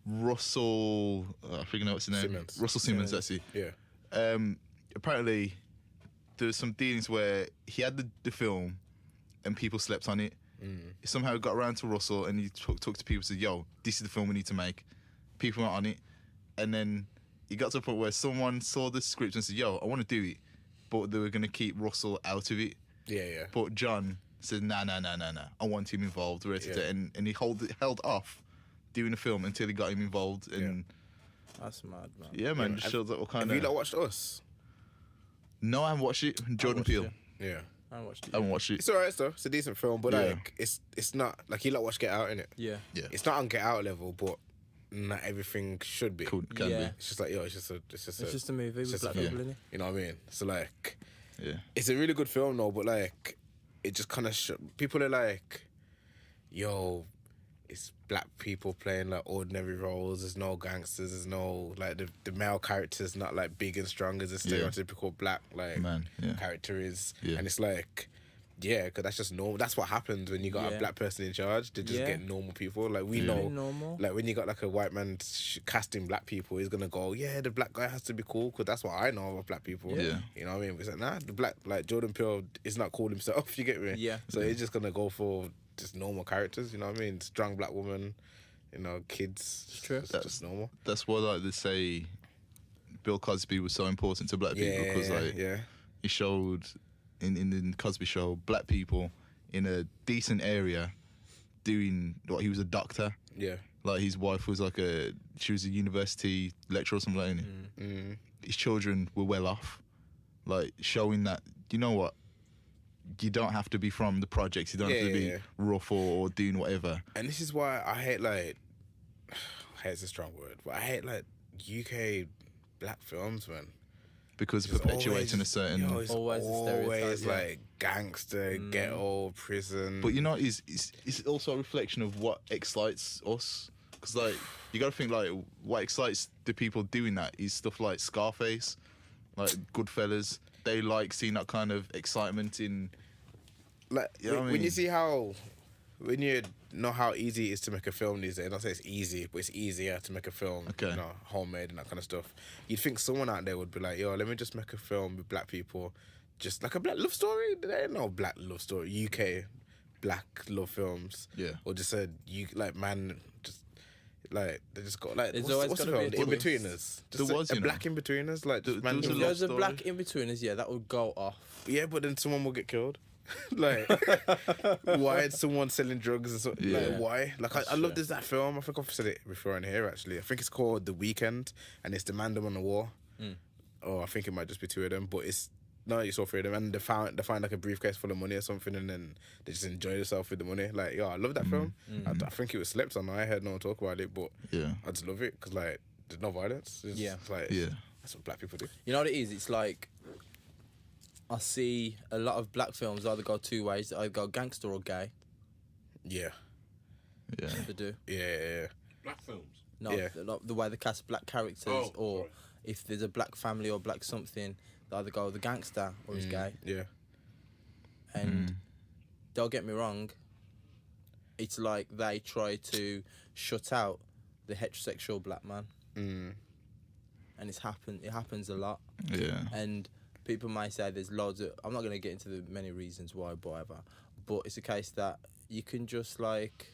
Russell, I think I know what's his name. Simmons. Russell Simmons, that's it. Yeah. Apparently, there was some dealings where he had the film, and people slept on it. He somehow got around to Russell, and he talked to people and said, "Yo, this is the film we need to make." People were on it, and then he got to a point where someone saw the script and said, "Yo, I want to do it," but they were gonna keep Russell out of it. Yeah. But John said, "Nah. I want him involved." Yeah. And he held off doing the film until he got him involved. And That's mad, man. yeah, man, just shows that what kind Have you of. not watched Us? No, I haven't watched it. Jordan watched Peele. it. Yeah. I watched it. I haven't watched it. It's alright though. It's a decent film, but Yeah. like it's not like you lot watch Get Out, innit? Yeah. Yeah. It's not on Get Out level, but not everything should be. Could can Yeah. It's just like it's just a movie with black people in it. You know what I mean? So like, be. Yeah. it's a really good film though, but like, it just kind of people are like, yo, it's black people playing like ordinary roles. There's no gangsters. There's no like the male character's not like big and strong as a stereotypical black like character is. Yeah. And it's like, because that's just normal. That's what happens when you got a black person in charge. They just get normal people. Like we know, normal. like when you got like a white man casting black people, he's gonna go, the black guy has to be cool because that's what I know of black people. Yeah. You know what I mean? It's like, nah, the black, like Jordan Peele is not cool himself. You get me? Yeah. So he's just gonna go for just normal characters. You know what I mean? Strong black woman. You know, kids. It's true. That's just normal. That's why like they say Bill Cosby was so important to black people because like he showed in the Cosby Show black people in a decent area doing what he was a doctor. Yeah. Like his wife was she was a university lecturer or something like that. His children were well off, like showing that you know what, you don't have to be from the projects. You don't have to be rough or doing whatever. And this is why I hate hate's a strong word, but I hate like UK black films, man. Because perpetuating a certain. It's always a stereotype, like gangster, ghetto, prison. But you know, it's also a reflection of what excites us. Because like you got to think like what excites the people doing that is stuff like Scarface, like Goodfellas. They like seeing that kind of excitement in. Like you know what I when mean? you see when you know how easy it is to make a film these days, I don't say it's easy, but it's easier to make a film, Okay. you know, homemade and that kind of stuff. You'd think someone out there would be like, yo, let me just make a film with black people, just like a black love story. There ain't no black love story, UK black love films. Yeah. Or just said, just like, they just got like, There's what's always the gotta film? be The a twist. In-Betweeners. There Just was, a you know. black In-Betweeners, like, just There was a If love there was a story. black in betweeners, that would go off. Yeah, but then someone will get killed. Like, why is someone selling drugs and so? Yeah. Like, why? Like, I love that film. I think I've said it before in here. Actually, I think it's called The Weekend, and it's the Man Them on the War. Oh, I think it might just be two of them, but it's all three of them, and they find like a briefcase full of money or something, and then they just enjoy themselves with the money. Like, yo, I love that film. I think it was slept on. I heard no one talk about it, but I just love it because like there's no violence. It's like that's what black people do. You know what it is? It's like I see a lot of black films either go two ways. They either go gangster or gay. Yeah, Yeah. They do. yeah. Black films. No, Yeah. the way they cast black characters, Oh, or sorry. if there's a black family or black something, they either go the gangster or he's gay. Yeah. And don't get me wrong, it's like they try to shut out the heterosexual black man, and it happens a lot. Yeah. And people may say there's loads of. I'm not going to get into the many reasons why, whatever. But it's a case that you can just like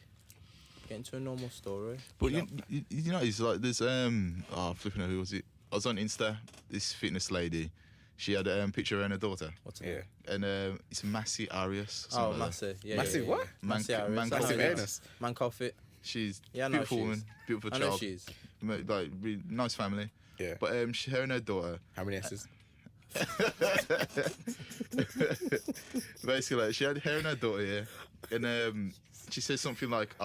get into a normal story. But you know, it's like there's flipping out, who was it? I was on Insta. This fitness lady, she had a picture of her and her daughter, What's it? Yeah. and it's Massey Arias. Oh, something like that. massive. Yeah. Massive what? Massive Arias. Man- That's Massive how it is. Arias. Man Coffee. She's Yeah, I know beautiful she woman, is. beautiful I know child, she is. like really nice family. Yeah. But her and her daughter, How many S's? basically, like, she had her and her daughter, yeah, and she said something like,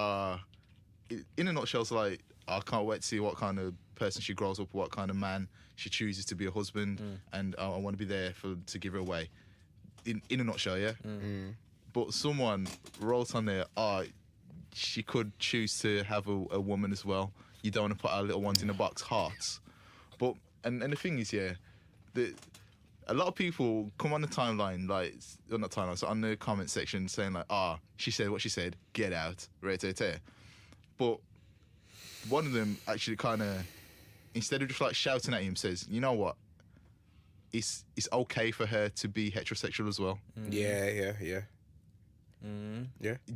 in a nutshell, it's like, I can't wait to see what kind of person she grows up, what kind of man she chooses to be a husband, and I want to be there to give her away. In a nutshell, yeah. But someone wrote on there, she could choose to have a woman as well. You don't want to put our little ones in a box, hearts. But and the thing is, yeah, a lot of people come on the timeline, like not timeline, so on the comment section saying like, she said what she said, get out, right. But one of them actually kind of, instead of just like shouting at him, says, you know what? It's okay for her to be heterosexual as well. Yeah.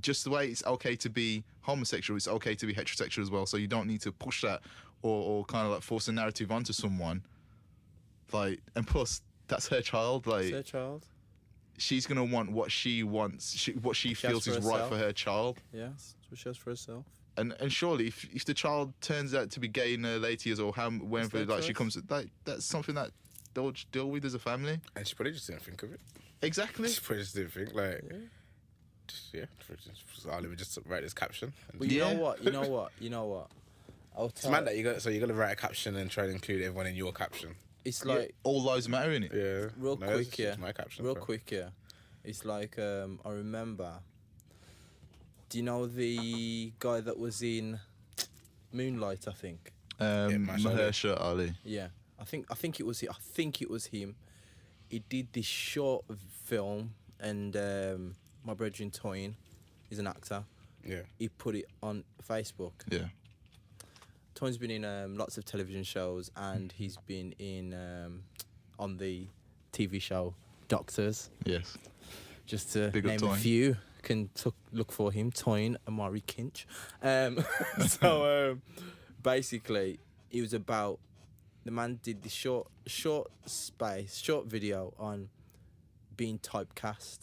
Just the way it's okay to be homosexual, it's okay to be heterosexual as well. So you don't need to push that or kind of like force a narrative onto someone. Like, and plus, that's her child. Like, It's her child. she's gonna want what she wants, what she feels for is right herself. for her child. Yeah, it's what she has for herself. And surely, if the child turns out to be gay in her later years or whenever their like she choice. comes, that's something that they'll just deal with as a family. And she probably just didn't think of it. Exactly. She probably just didn't think, like, let me just write this caption. But you Yeah. know what? I'll It's tell mad that you're gonna write a caption and try to include everyone in your caption. It's like All lives matter, innit? Yeah. real No, quick, it's yeah. my caption. Real bro. quick, yeah. It's like I remember. Do you know the guy that was in Moonlight? I think. Mahershala Ali. Yeah, I think it was. I think it was him. He did this short film, and my brethren Toyin, he's an actor. Yeah. He put it on Facebook. Yeah. Toyn's been in lots of television shows, and he's been in on the TV show Doctors. Yes. Just to Big up name a Toyn. few, can look for him. Toyn Amari Kinch. So basically, it was about the man did this short video on being typecast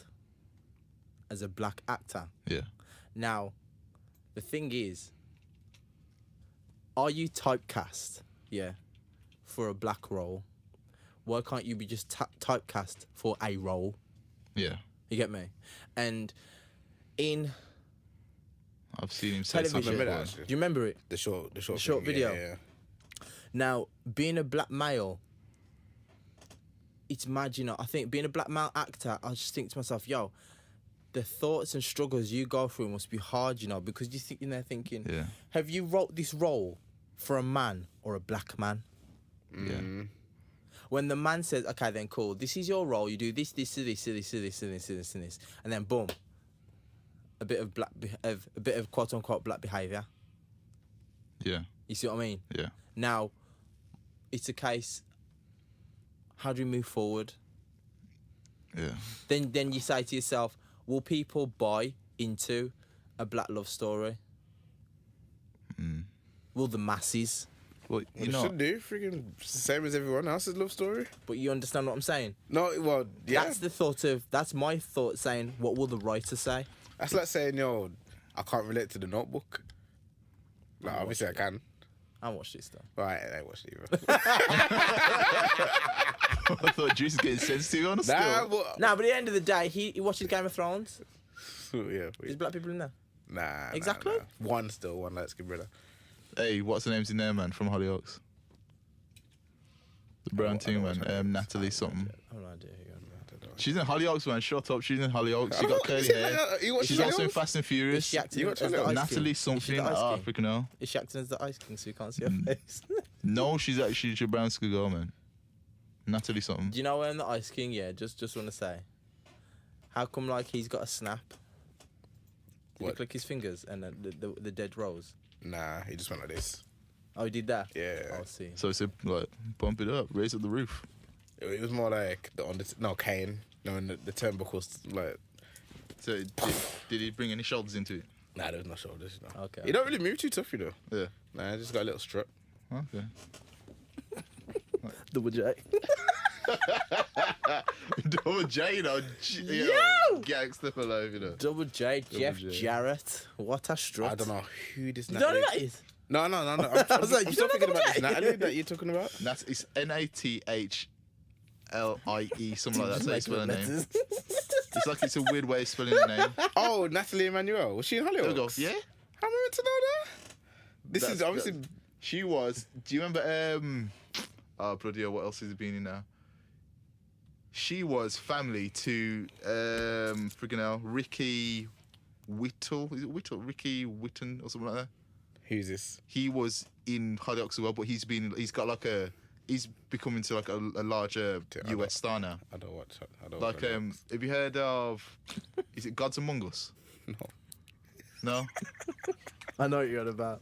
as a black actor. Yeah. Now, the thing is, are you typecast? Yeah, for a black role. Why can't you be just typecast for a role? Yeah. You get me? And in I've seen him say television, something Remember before. that, actually? do you remember it? The short short thing, video. Yeah. Now, being a black male, it's mad, you know. I think being a black male actor, I just think to myself, yo, the thoughts and struggles you go through must be hard, you know, because you're sitting there thinking, Yeah. have you wrote this role for a man or a black man? Yeah. When the man says, okay, then cool, this is your role, you do this, this, this, this, this, this, this, and this, and then boom, a bit of quote unquote black behaviour. Yeah. You see what I mean? Yeah. Now, it's a case. How do we move forward? Yeah. Then you say to yourself, will people buy into a black love story? Will the masses? Well, You you know, should do freaking same as everyone else's love story. But you understand what I'm saying? No, well, yeah. That's my thought saying, what will the writer say? That's like saying, yo, I can't relate to the Notebook. Like, obviously I can. I watched this stuff. Right, I ain't watched it either. I thought Juice is getting sensitive on us. Nah, still. but... No, but at the end of the day, he watches Game of Thrones. Yeah, There's black people in there. nah. Exactly. Nah. One light skin brother. Hey, what's the names in there, man? From Hollyoaks. The brown team, man. Natalie something. I have no idea who you're on about. She's in Hollyoaks, man. Shut up. She's in Hollyoaks. She I got don't- curly is she hair. like- you watch She's also in Hollyoaks? Fast and Is Furious. she acting You as got the Ice Ice Natalie King? something. Is she the Ice Ah, King? freaking hell. Is she acting as the Ice King so you can't see her face? No, she's actually a brown skin girl, man. Natalie something. Do you know when the Ice King? Yeah, just want to say, how come like he's got a snap? Did he What? click his fingers and then the dead rose? Nah, he just went like this. Oh, he did that. Yeah. I'll see. So it's like, bump it up, raise up the roof. It was more like Kane. No, and the turnbuckles like. So did he bring any shoulders into it? Nah, there was no shoulders. No. Okay. He don't really move too tough, you know. Yeah. Nah, he just got a little strut. Okay. Double J. Double J, you know. Gangster for life, you know. Double J. Jeff J. Jarrett. What a strut. I don't know who this. You don't know who that is? No. I'm I was like, I'm you still don't thinking know about this that? Natalie that you're talking about. It's Natlie, something like that. That's how you spell her name. It's like it's a weird way of spelling her name. Oh, Natalie Emmanuel. Was she in Hollywood? There we go. Yeah. How am I meant to know that? This is obviously. She was. Do you remember? Oh bloody hell! What else has it been in now? She was family to freaking hell, Ricky Whittle. Is it Whittle? Ricky Whitten or something like that. Who's this? He was in Hollyoaks as well, but he's got like he's becoming to like a larger US star now. I don't watch. I don't Like watch have you heard of? Is it Gods Among Us? No. No. I know what you're on about.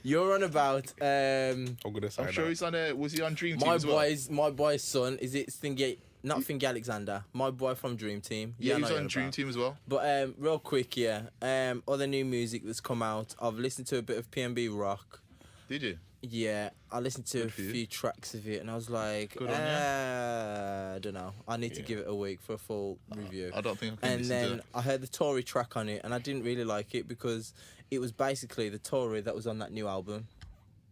You're on about I'm gonna say I'm sure that. he's on was he on Dream Team as well? my boy's son. Is it Thingy? Not Thingy Alexander. My boy from Dream Team. Yeah, I he know was you're on Dream about. Team as well. But real quick, yeah. Other new music that's come out. I've listened to a bit of PNB Rock. Did you? Yeah, I listened to a Good for you. few tracks of it, and I was like, Good on you. I don't know. I need to give it a week for a full review. I don't think I can And listen to then it. I heard the Tory track on it, and I didn't really like it because it was basically the Tory that was on that new album.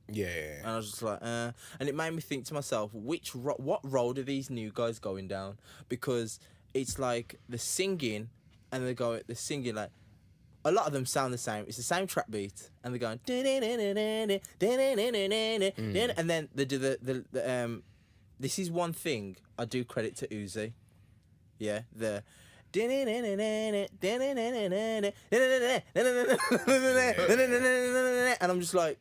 Yeah. And I was just like, and it made me think to myself, what road are these new guys going down? Because it's like the singing, and they're singing like, a lot of them sound the same. It's the same trap beat, and they're going, and then they do the this is one thing I do credit to Uzi. Yeah, the. And I'm just like,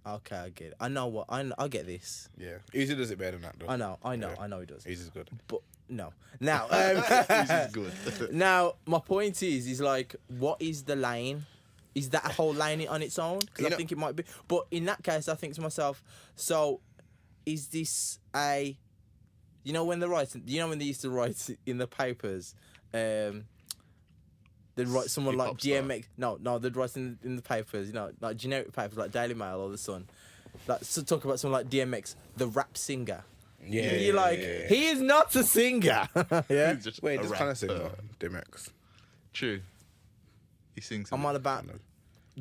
okay, I get it. I know what I get this. Yeah, Uzi does it better than that, though. I know he does. Uzi's good. But no. Now, This is good. now my point is like, what is the lane? Is that a whole lane on its own? Because I think it might be. But in that case, I think to myself, so is this a? You know when they write? You know when they used to write in the papers. They'd write someone like DMX. No, they'd write in the papers. You know, like generic papers like Daily Mail or The Sun. Like talk about someone like DMX, the rap singer. Yeah, and you're like, he is not a singer. Yeah. Wait, this kind of singer, DMX. True. He sings. I'm on about.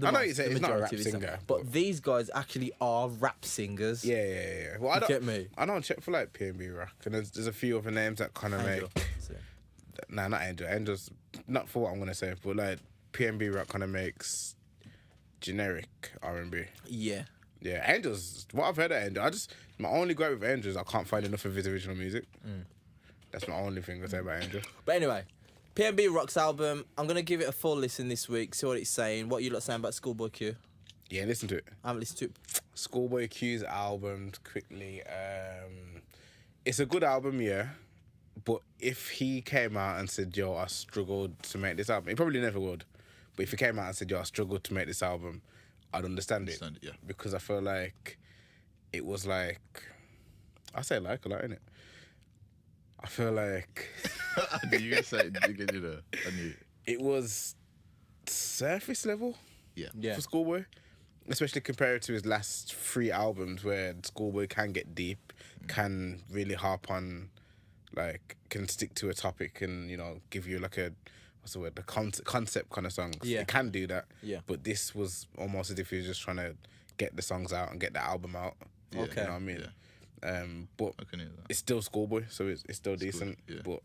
I know you say he's not a rap singer, but these guys actually are rap singers. Yeah. Well, I don't get me. I don't check for like P&B rock, and there's a few other names that kind of make. Nah, not Angel. Angel's not for what I'm gonna say, but like P&B rock kind of makes generic R&B. Yeah. Yeah, Angel's what I've heard of Angel. My only gripe with Angel is I can't find enough of his original music. That's my only thing to say about Angel. But anyway, P&B Rock's album. I'm gonna give it a full listen this week. See what it's saying. What you lot saying about Schoolboy Q? Yeah, listen to it. I haven't listened to it. Schoolboy Q's album quickly. It's a good album, yeah. But if he came out and said, yo, I struggled to make this album, he probably never would. But if he came out and said, yo, I struggled to make this album, I'd understand it. Yeah. Because I feel like it was like, I say like a lot, innit? I feel like... You gonna say you know, I knew. It was surface level Yeah. for Schoolboy. Especially compared to his last 3 albums where Schoolboy can get deep, can really harp on... like can stick to a topic and give you like a the concept kind of songs. Yeah, it can do that. Yeah, but this was almost as if he was just trying to get the songs out and get the album out. Yeah, okay, you know what I mean. Yeah. But I can hear that. it's still Schoolboy, so it's still decent. Good, yeah. But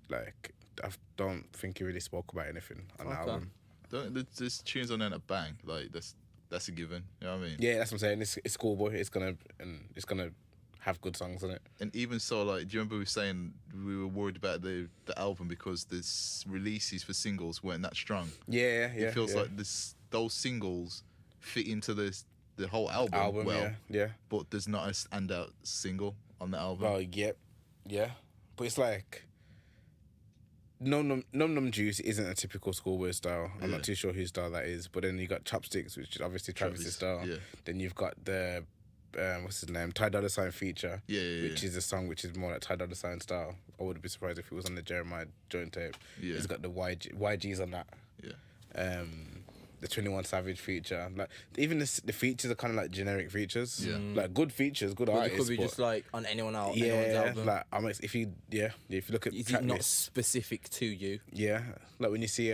like I don't think he really spoke about anything on the album. There's tunes on there that bang. Like that's a given. You know what I mean? Yeah, that's what I'm saying. It's Schoolboy. It's gonna have good songs on it. And even so, like, do you remember we were saying we were worried about the album because the releases for singles weren't that strong? Yeah. It feels like those singles fit into the whole album well. Yeah. But there's not a standout single on the album. Oh, yep. Yeah. But it's like Num Num Juice isn't a typical Schoolboy style. I'm not too sure whose style that is. But then you got Chopsticks, which is obviously Travis's style. Yeah. Then you've got the what's his name? Ty Dolla $ign feature. Which is a song which is more like Ty Dolla $ign style. I wouldn't be surprised if it was on the Jeremiah joint tape. Yeah. He's got the YGs on that. Yeah. The 21 Savage feature, like even the features are kind of like generic features. Yeah. Like good features, good but artists. it could be but just like on anyone's album. like if you look at is it not specific to you? Yeah, like when you see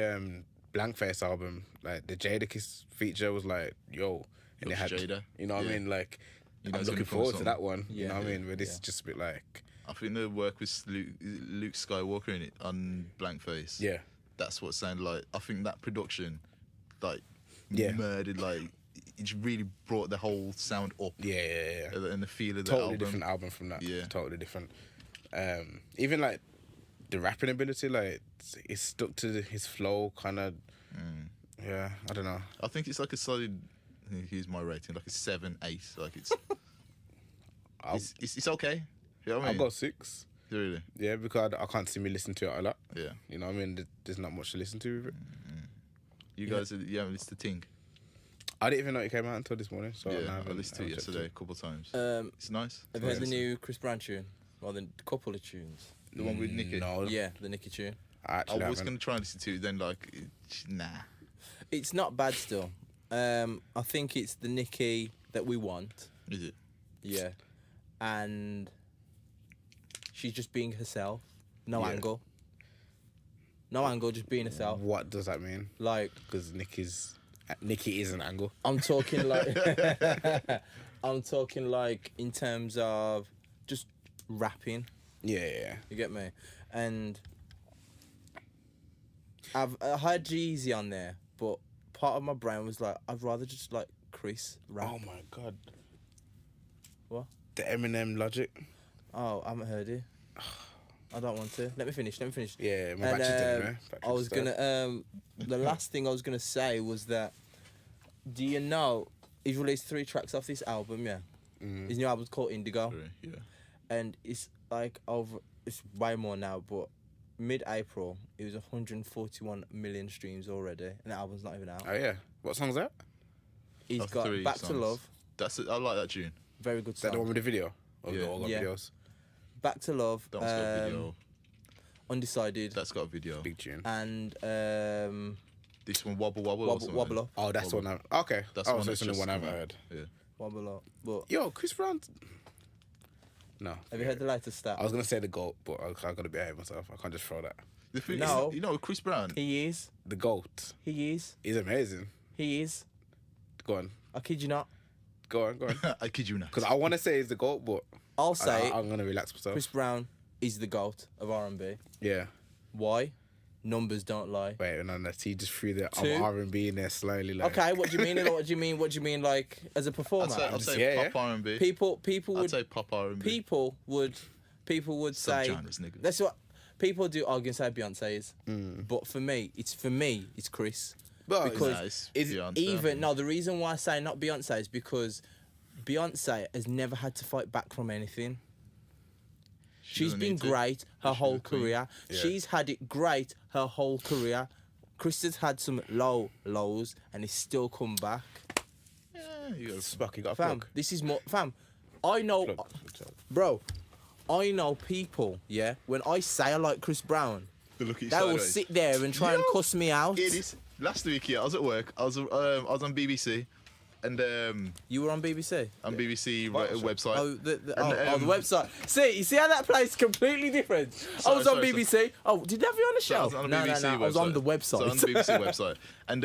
Blank Face album, like the Jadakiss feature was like and it had Jada. You know what I mean? Like know I'm it's looking gonna come forward to with that one. Yeah. You know what I mean? But this is just a bit like I think the work with Luke Skywalker in it on Blank Face. Yeah. That's what it sounded like. I think that production, like, murdered, like, it really brought the whole sound up. Yeah. And the feel of the Totally album. different album from that. Yeah. Totally different. Even like the rapping ability, like it's stuck to his flow, kind of. Yeah, I don't know. I think it's like a solid. Here's my rating, like a 7, 8. Like it's it's okay. You know what I mean? I'll go 6. Really? Yeah, because I can't see me listen to it a lot. Yeah. You know what I mean? There's not much to listen to with it. You guys, you haven't listened to Ting? I didn't even know it came out until this morning. So Yeah, I listened to it yesterday a couple of times. It's nice. Have you heard the new Chris Brown tune? Well, the couple of tunes. The one with Nicki? No. Yeah, the Nicki tune. I was going to try and listen to it, then nah. It's not bad still. I think it's the Nicki that we want. Is it? Yeah. And she's just being herself. No Yeah. angle. No angle, just being herself. What does that mean? Like, Because Nicki is an angle. I'm talking like in terms of just rapping. Yeah. You get me? And I've heard Jeezy on there, but part of my brain was like, I'd rather just like Chris rap. Oh my god. What? The Eminem Logic. Oh, I haven't heard it. I don't want to. Let me finish. Yeah, my And, battery's dead anyway. I was gonna. The last thing I was gonna say was that. Do you know he's released 3 tracks off this album? Yeah. His new album's called Indigo, Yeah. and it's like over. It's way more now, but mid-April it was 141 million streams already, and the album's not even out. Oh yeah. What song's that? He's Of got 3 Back to songs. Love, That's it. I like that tune. very good Is that the one song. with the video? Or Yeah. they all got Yeah. videos? Back to Love, That one's got a video. Undecided, That's got a video. Big tune. and This one, Wobble Wobble. or something. Wobble Up, Oh, that's the one. Okay. That's Oh, one so that's it's the just one I haven't come out. heard. Yeah. Wobble Up. But Yo, Chris Brown. No. have you heard the latest stat? I was gonna say the GOAT, but I gotta behave myself. I can't just throw that. The thing No. is, you know, Chris Brown. He is. The GOAT. He is. He's amazing. He is. Go on. I kid you not. Go on. I kid you not. Because I want to say he's the GOAT, but I'll say I'm gonna relax myself. Chris Brown is the GOAT of R&B. Yeah. Why? Numbers don't lie. Wait, no, he just threw the 2. R&B in there slowly. Like, Okay, what do you mean? What do you mean? What do you mean? Like as a performer? I'd say Yeah, pop R&B. people I'd would say pop R&B. people would say Subgenres, nigga. that's what people do argue and say Beyonce is. But for me, it's Chris. But because Nice. is Beyonce. Even no, the reason why I say not Beyonce is because Beyonce has never had to fight back from anything. She's doesn't been need to. great her She's whole a queen. career. Yeah. She's had it great her whole career. Chris has had some lows and he's still come back. Yeah, you got Spock, you got a Fam, plug? this is more fam. I know, Plug. bro. I know people. Yeah, when I say I like Chris Brown, to look at you they will sideways. sit there and try and Yo, cuss me out. It is. Last week, yeah, I was at work. I was on BBC, and You were on BBC. on BBC website. Oh, the And, website. See, you see how that plays completely different. I was on sorry, BBC. Oh, did they have you on the So I show? was on the no, BBC no, website. I was on the website. So on the BBC website. And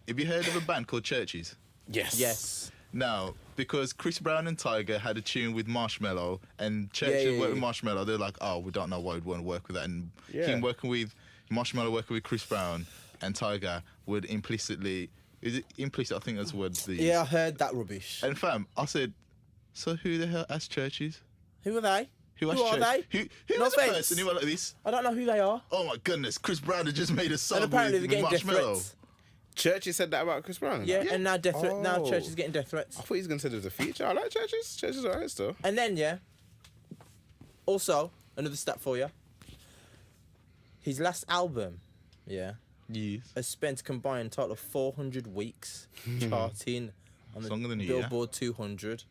have you heard of a band called Churches? Yes. Yes. Now, because Chris Brown and Tiger had a tune with Marshmello, and Churches yeah, worked with yeah. Marshmello, they're like, oh, we don't know why we'd want to work with that. And Yeah. him working with Marshmello, working with Chris Brown and Tiger would implicitly, is it implicit? I think that's the word they use. Yeah, I heard that rubbish. And fam, I said, so who the hell has Churches? Who are they? Who are Church- they? Who No was the offense. person who went like this? I don't know who they are. Oh my goodness, Chris Brown had just made a song And apparently with they're getting death Marshmello. threats. Churches said that about Chris Brown. Yeah, and now now Oh. Church is getting death threats. I thought he was gonna say there was a feature. I like Churches. Churches are alright still. And then yeah. Also, another stat for you. His last album, yeah, Yes. has spent a combined total of 400 weeks charting on the Longer than a year. Billboard 200,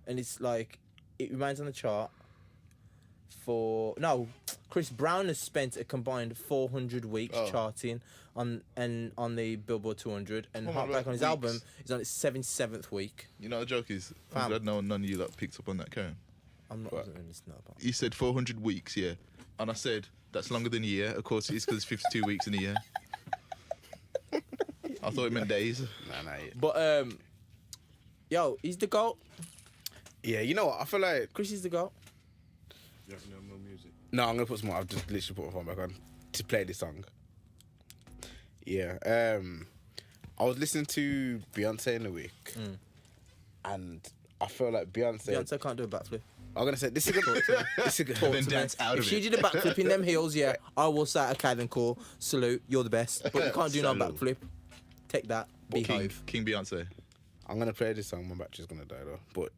and it's like it remains on the chart for Chris Brown has spent a combined 400 weeks charting on the Billboard 200, and Heartbreak on his weeks. album is on its 77th week. You know the joke is, I'm Fam. glad none of you lot picked up on that, Karen. I'm not listening to that. You said 400 weeks, yeah. And I said, that's longer than a year. Of course it is because it's 52 weeks in a year. I thought it meant days. Nah. But yo, he's the GOAT. Yeah, you know what? I feel like Chris is the GOAT. You have no more music. no. I'm gonna put some more. I've just literally put my phone back on to play this song. Yeah. I was listening to Beyonce in the week, and I feel like Beyonce can't do a backflip. I'm gonna say this is good. This is good. Then dance out If of she it. did a backflip in them heels, yeah, I will say, okay, then cool, salute, you're the best. But you can't do no Salute. backflip. Take that, beehive. King Beyonce. I'm gonna play this song. My battery's gonna die though. But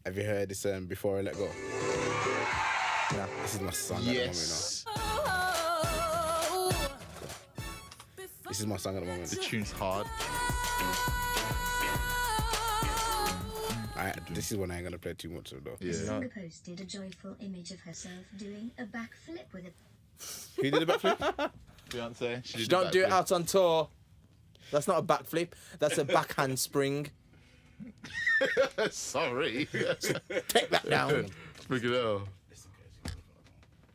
have you heard this? Before I let go. Nah. This is my song Yes. at the moment. Now. This is my song at the moment. The tune's hard. This is one I ain't gonna play too much of though. Yeah. Singer posted a joyful image of herself doing a backflip with a Who did the backflip? Beyonce. She She did the don't do it backflip. out on tour. That's not a backflip. That's a backhand spring. Sorry. Take that down. Freaking hell.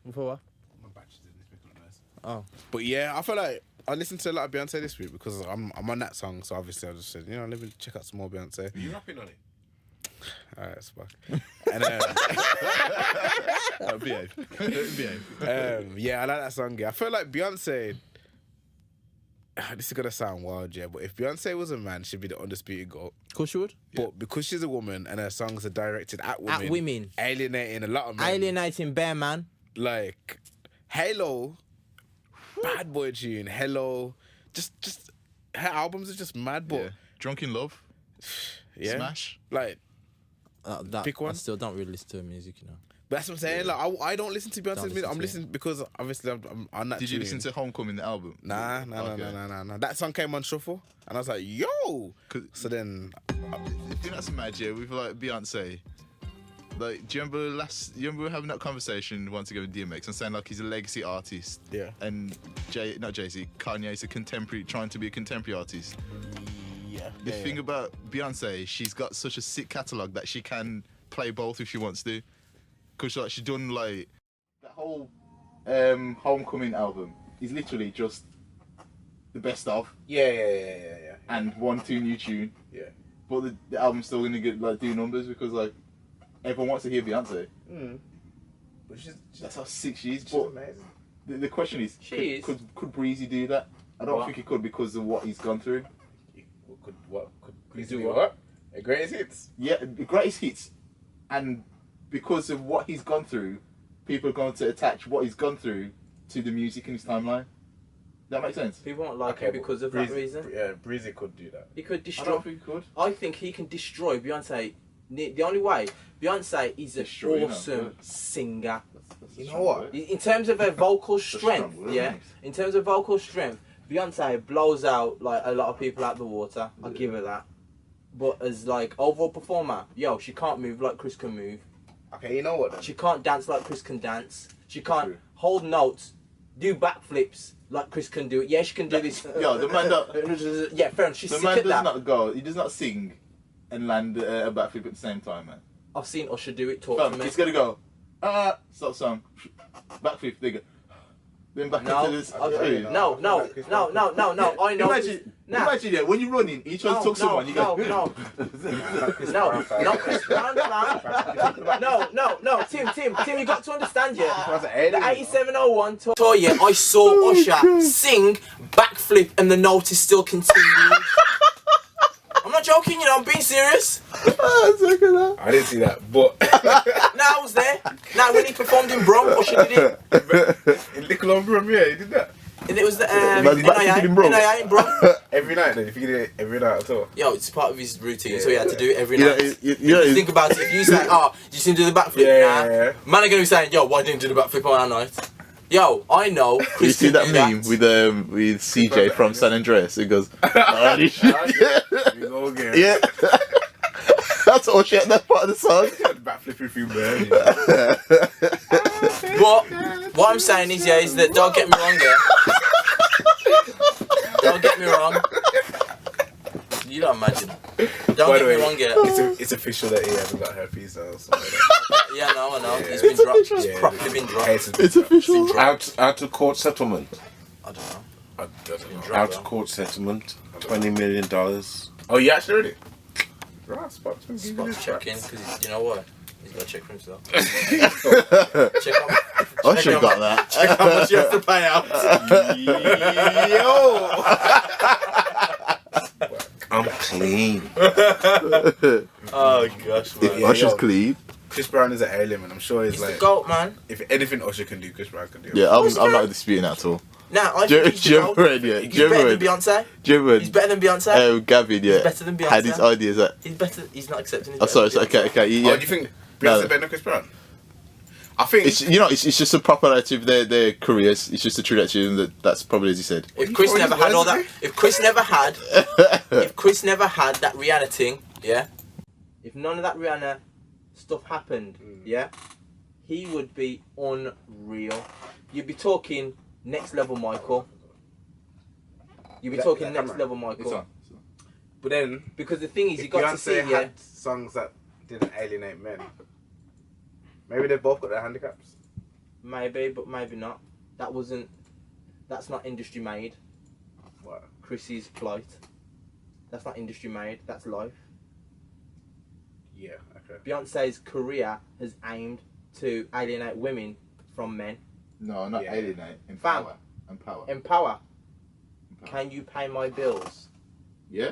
Before what? My battery's in this picking up nice. Oh. But yeah, I feel like I listened to a lot of Beyonce this week because I'm on that song. So obviously I just said, let me check out some more Beyonce. Are you rapping on it? Alright, Spock. And Behave. Behave. yeah, I like that song. Yeah, I feel like Beyonce. this is gonna sound wild, yeah, but if Beyonce was a man, she'd be the undisputed GOAT. Of course you would. But because she's a woman and her songs are directed at women, At alienating a lot of men. Alienating bear man. Like Hello, bad boy tune. Hello, just her albums are just mad. But Yeah. Drunk in Love, yeah, Smash. like Pick one. I still don't really listen to her music, you know. but that's what I'm saying. Like I don't listen to Beyonce's Don't music. listen I'm to listening because obviously I'm on that. Did you tune. listen to Homecoming, the album? Nah. That song came on shuffle, and I was like, yo. 'Cause- So then, I think that's mad, yeah, with like Beyonce. Like, do you remember you remember having that conversation once ago with DMX and saying like he's a legacy artist? Yeah. And not Jay-Z, Kanye's a contemporary, trying to be a contemporary artist. yeah. The thing about Beyonce, she's got such a sick catalogue that she can play both if she wants to. Cause like she's done like that whole Homecoming album is literally just the best of Yeah. and 1-2 new tune. Yeah. But the album's still gonna get like do numbers because like everyone wants to hear Beyonce. But she's That's how sick she is. But amazing. the question is, She is. could Breezy do that? I don't What? think he could because of what he's gone through. Could do what? A greatest hits. Yeah, the greatest hits, and because of what he's gone through, people are going to attach what he's gone through to the music in his timeline. That makes sense. People won't like him because of that reason. Yeah, Breezy could do that. He could I destroy. don't think he could. I think he can destroy Beyonce. The only way, Beyonce is an Destroy, you know, awesome good. singer. You know what? In terms of her vocal strong strength, word, yeah. isn't it? In terms of vocal strength, Beyonce blows out like a lot of people out the water. I'll give her that. But as like overall performer, yo, she can't move like Chris can move. Okay, you know what then? She can't dance like Chris can dance. She can't True. hold notes, do backflips like Chris can do it. Yeah, she can do this. Yo, the man that yeah, fair enough. She's the sick man at does that. not go. He does not sing and land a backflip at the same time, man. I've seen Usher do it. Talk to Fam, me. he's gonna go. Stop song. Backflip, they go. Then back No, into this. no. I know. Imagine, Nah. imagine, yeah, when you're running, you try to talk someone, you go. No, not Chris Brown, man. No, Tim, you got to understand, yeah. The 8701 tour, yeah, I saw Usher sing backflip and the note is still continuing. I'm not joking, you know, I'm being serious. I didn't see that, but I was there. When he performed in Brom, Usher did it. in Nickel on Brum, yeah, he did that. And it was the Man's backflipping in Brom. NIA in Brom. Every night, then, if you did it every night at all. Yo, it's part of his routine, so he had to do it every Yeah, night. yeah, If you think about it, if you say, you seem to do the backflip, Yeah. man are gonna be saying, yo, why didn't you do the backflip on our night? Yo, I know. You Chris see can that do meme with CJ from San Andreas? It goes, oh, this shit. You go again. Yeah. That's all shit. That part of the song. Backflipping through burn. But what I'm saying is that don't get me wrong, don't get me wrong. You don't imagine. Don't get me wrong, It's official that he hasn't got herpes though. So Yeah, I know. It's been dropped. It's Yeah. properly been dropped. It's official. Out of court settlement. I don't know. I don't know. Out of court settlement. $20 million. Oh, you actually heard it? Right, spot Checking, because you know what? He's got to check for himself. Check I should have got that. check how much you have to pay out. I'm clean. Oh gosh, man. Usher's clean. Chris Brown is an alien, and I'm sure he's He's like, the GOAT, man. if anything Usher can do, Chris Brown can do. Yeah, I'm not disputing that at all. Nah, I Do think he's you the ever GOAT. read, yeah? He's Do you ever better than read? Beyonce. Do you ever He's better than Beyonce. Gavin, yeah. He's better than Beyonce. Had his ideas that. He's better. He's not accepting. He's Oh, sorry, better than okay. Oh, Yeah. do you think No. Beyonce better than Chris Brown? I think It's just a popularity of their careers. It's just a trajectory, and that's probably as you said. If Chris thought never his had all words that, if Chris never had that Rihanna thing, yeah. If none of that Rihanna stuff happened, yeah, he would be unreal. You'd be talking next level, Michael. You'd be talking next level, Michael. But then, Because the thing is, you if got to see, Beyonce yeah. had songs that didn't alienate men, maybe they've both got their handicaps. Maybe, but maybe not. That's not industry made. What? Chrissy's plight. That's not industry made. That's life. Yeah, okay. Beyonce's career has aimed to alienate women from men. No, not Yeah. alienate. Fam. Empower. Empower. Can you pay my bills? Yeah.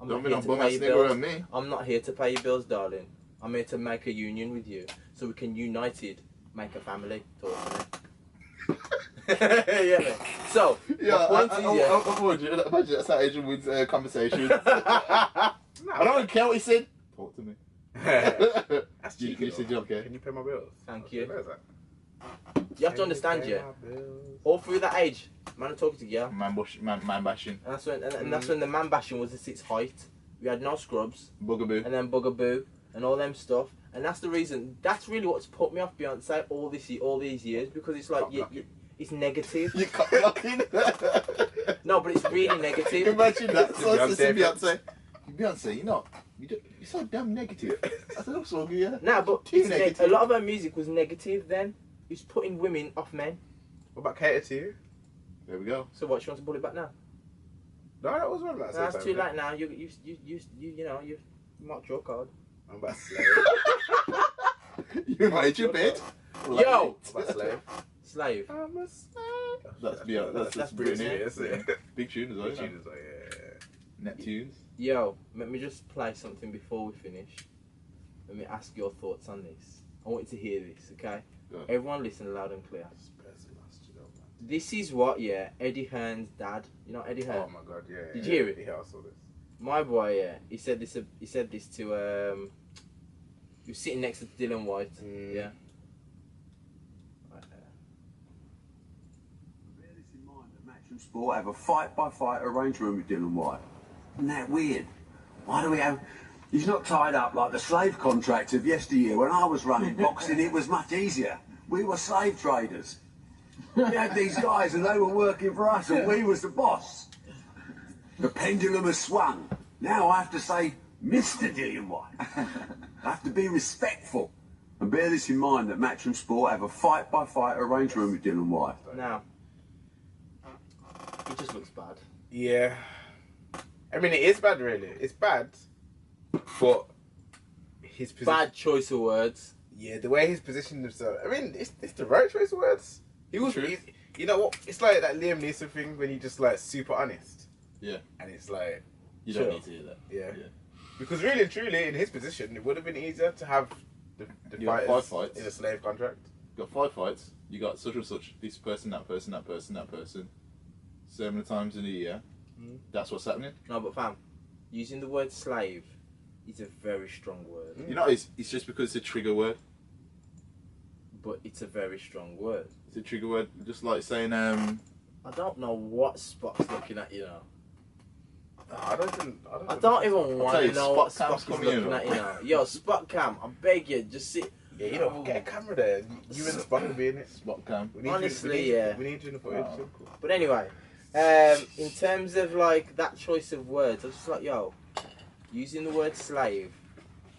I'm Don't not be here no to bum pay ass your nigga bills. around me. I'm not here to pay your bills, darling. I'm here to make a union with you, so we can united make a family. Talk to me. Yeah, man. So, Yeah, my point is, imagine that's how Adrian wins conversation. I don't care what he said. Talk to me. That's You cheeky. said you don't care. Can you pay my bills? Thank you. Where's that? You have to understand, yeah. All through that age, man, I'm talking to you. Man bashing. And that's when, and that's when the man bashing was at its height. We had no scrubs, Bugaboo. and then Bugaboo, and all them stuff. And that's the reason. That's really what's put me off Beyonce all these years, because it's like it's negative. You cut blocking. No, but it's really negative. Imagine that. So it's Beyonce. Beyonce, you're so damn negative. I said, I'm sorry, yeah. Nah, but Too it's negative. a lot of her music was negative then. It's putting women off men. What about Cater to You? There we go. So what? She wants to pull it back now? No, that was one like No, it's too late now. You know you've marked your card. I'm about Slave. You made your bed. Yo, What about Slave? Slave. I'm a slave. That's Beyonce. That's Britney. Britney. That's it. Big tune as well. Big isn't tune it? is like, Neptunes. Yo, let me just play something before we finish. Let me ask your thoughts on this. I want you to hear this, okay? Go on. Everyone listen loud and clear. yeah. This is what, Eddie Hearn's dad. You know Eddie Hearn? Oh my god, yeah. Did you hear it? Yeah, I saw this. My boy, he said this. He said this to he was sitting next to Dylan White. Yeah. Right there. Bear this in mind that Matchroom Sport have a fight-by-fight arrangement with Dylan White. Isn't that weird? Why do we have... He's not tied up like the slave contracts of yesteryear. When I was running boxing, it was much easier. We were slave traders. We had these guys and they were working for us and we was the boss. The pendulum has swung. Now I have to say, Mr. Dylan White. I have to be respectful. And bear this in mind that Matchroom Sport have a fight-by-fight arrangement with Dylan White. Now, it just looks bad. Yeah. I mean, it is bad, really. It's bad. But his position... Bad choice of words. Yeah, the way he's positioned himself. I mean, it's the right choice of words. He was... True. You know what? It's like that Liam Neeson thing when you just, like, super honest. Yeah. And it's like... You Sure. don't need to hear that. Yeah. Because really and truly, in his position, it would have been easier to have the You got fighters 5 fights. in a slave contract. You got 5 fights. You got such and such. This person, that person, that person, that person. So many times in a year. That's what's happening. No, but fam, using the word slave is a very strong word. You know, it's just because it's a trigger word. But it's a very strong word. It's a trigger word. Just like saying, I don't know what Spot's looking at, you know. I don't even want tell to you, know what Spot Cam's Spot is coming looking in. at, you know. Yo, Spot Cam, I beg you, just sit. Yeah, you know, get a camera there. You and the spot will be in it. spot cam. We need Honestly, you, yeah. We need you in the footage. Oh, too. cool. But anyway, in terms of like that choice of words, I was just like, yo, using the word slave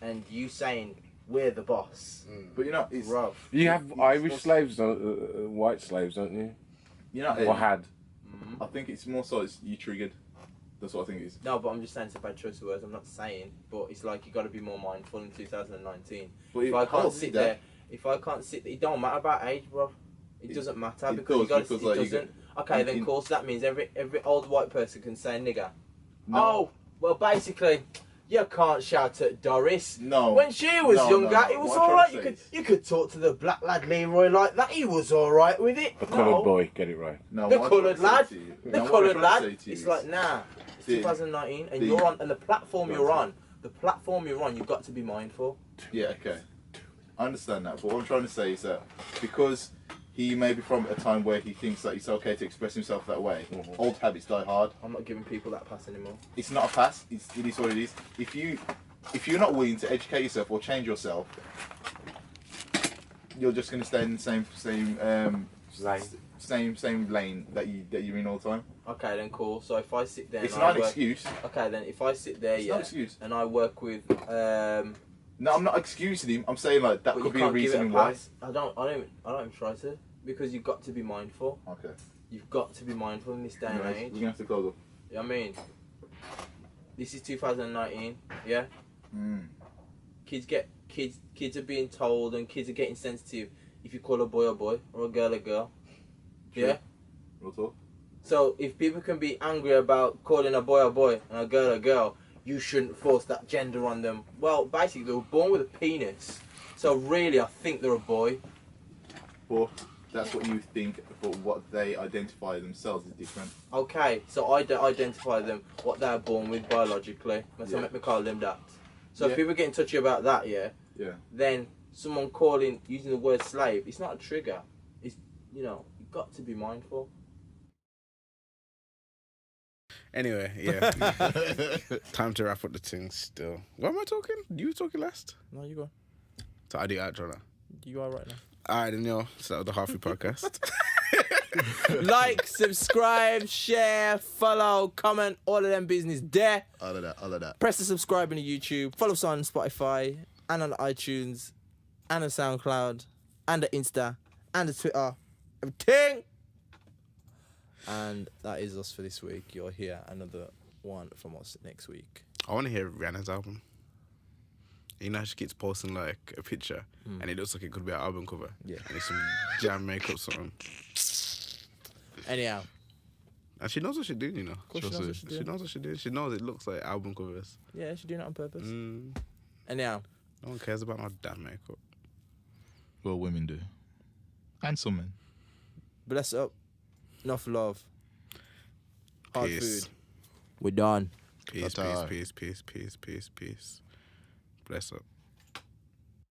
and you saying we're the boss, But you know, it's rough. You have Irish slaves, white slaves, don't you? you know, Or had? I think it's more so it's you triggered. That's what I think it is. No, but I'm just saying it's a bad choice of words. I'm not saying, but it's like you got to be more mindful in 2019. But If I can't I'll sit do that. there, it don't matter about age, bro. It doesn't matter it because you does, got because, to. like, It you get- doesn't. Okay, then in- of course that means every old white person can say nigger. No. Oh, well, basically, you can't shout at Doris. No. When she was No, younger, no, no. it was What I'm all trying right. to You say could is- you could talk to the black lad Leroy like that. He was all right with it. The coloured No. boy, get it right. No, The what I'm coloured trying to lad, say to you- the no, what I'm coloured trying to lad. say to you It's is- like nah. It's The- 2019, and the- you're on, and the platform Go on, you're sorry. on, the platform you're on, you've got to be mindful. Yeah, okay. I understand that, but what I'm trying to say is that because he may be from a time where he thinks that it's okay to express himself that way, old habits die hard. I'm not giving people that pass anymore. It's not a pass. It is what it is. If you're not willing to educate yourself or change yourself, you're just going to stay in the same lane that you're in all the time. Okay, then cool. So if I sit there, It's and not I an work, excuse. Okay, then if I sit there, It's yeah, not an excuse. and I work with, No, I'm not excusing him. I'm saying like that but you could be a can't give it a reason why. pass. I don't even try to, because you've got to be mindful. Okay. You've got to be mindful in this day and Anyways, age. we're gonna have to close up. You know what I mean, this is 2019. Yeah. Kids are being told, and kids are getting sensitive if you call a boy or a girl a girl. True. Yeah. Real talk. So if people can be angry about calling a boy and a girl, you shouldn't force that gender on them. Well, basically, they were born with a penis. So really, I think they're a boy. But that's what you think, but what they identify themselves is different. Okay, so I identify them what they're born with biologically. So Yeah. make me call them that. So if Yeah. people getting touchy about that, Yeah. then someone using the word slave, it's not a trigger. It's, you've got to be mindful. Anyway, yeah. Time to wrap up the thing still. What am I talking? You were talking last? No, you go. So I do outro now. You are right now. Alright then, yo. So that was the Hardfood podcast. Like, subscribe, share, follow, comment, all of them business there. All of that. Press the subscribe on the YouTube. Follow us on Spotify and on iTunes and on SoundCloud and the Insta and the Twitter. Everything. And that is us for this week. You'll hear another one from us next week. I want to hear Rihanna's album. You know how she keeps posting like a picture and it looks like it could be an album cover. Yeah. And it's some jam makeup something. Anyhow. And she knows what she's doing, you know. Of course she knows what she's doing. She knows what she's doing. She knows it looks like album covers. Yeah, she's doing it on purpose. Anyhow. No one cares about no damn makeup. Well, women do. And some men. Bless up. Enough love. Hard Peace. food. We're done. Peace, Ta-ta. peace. Bless up.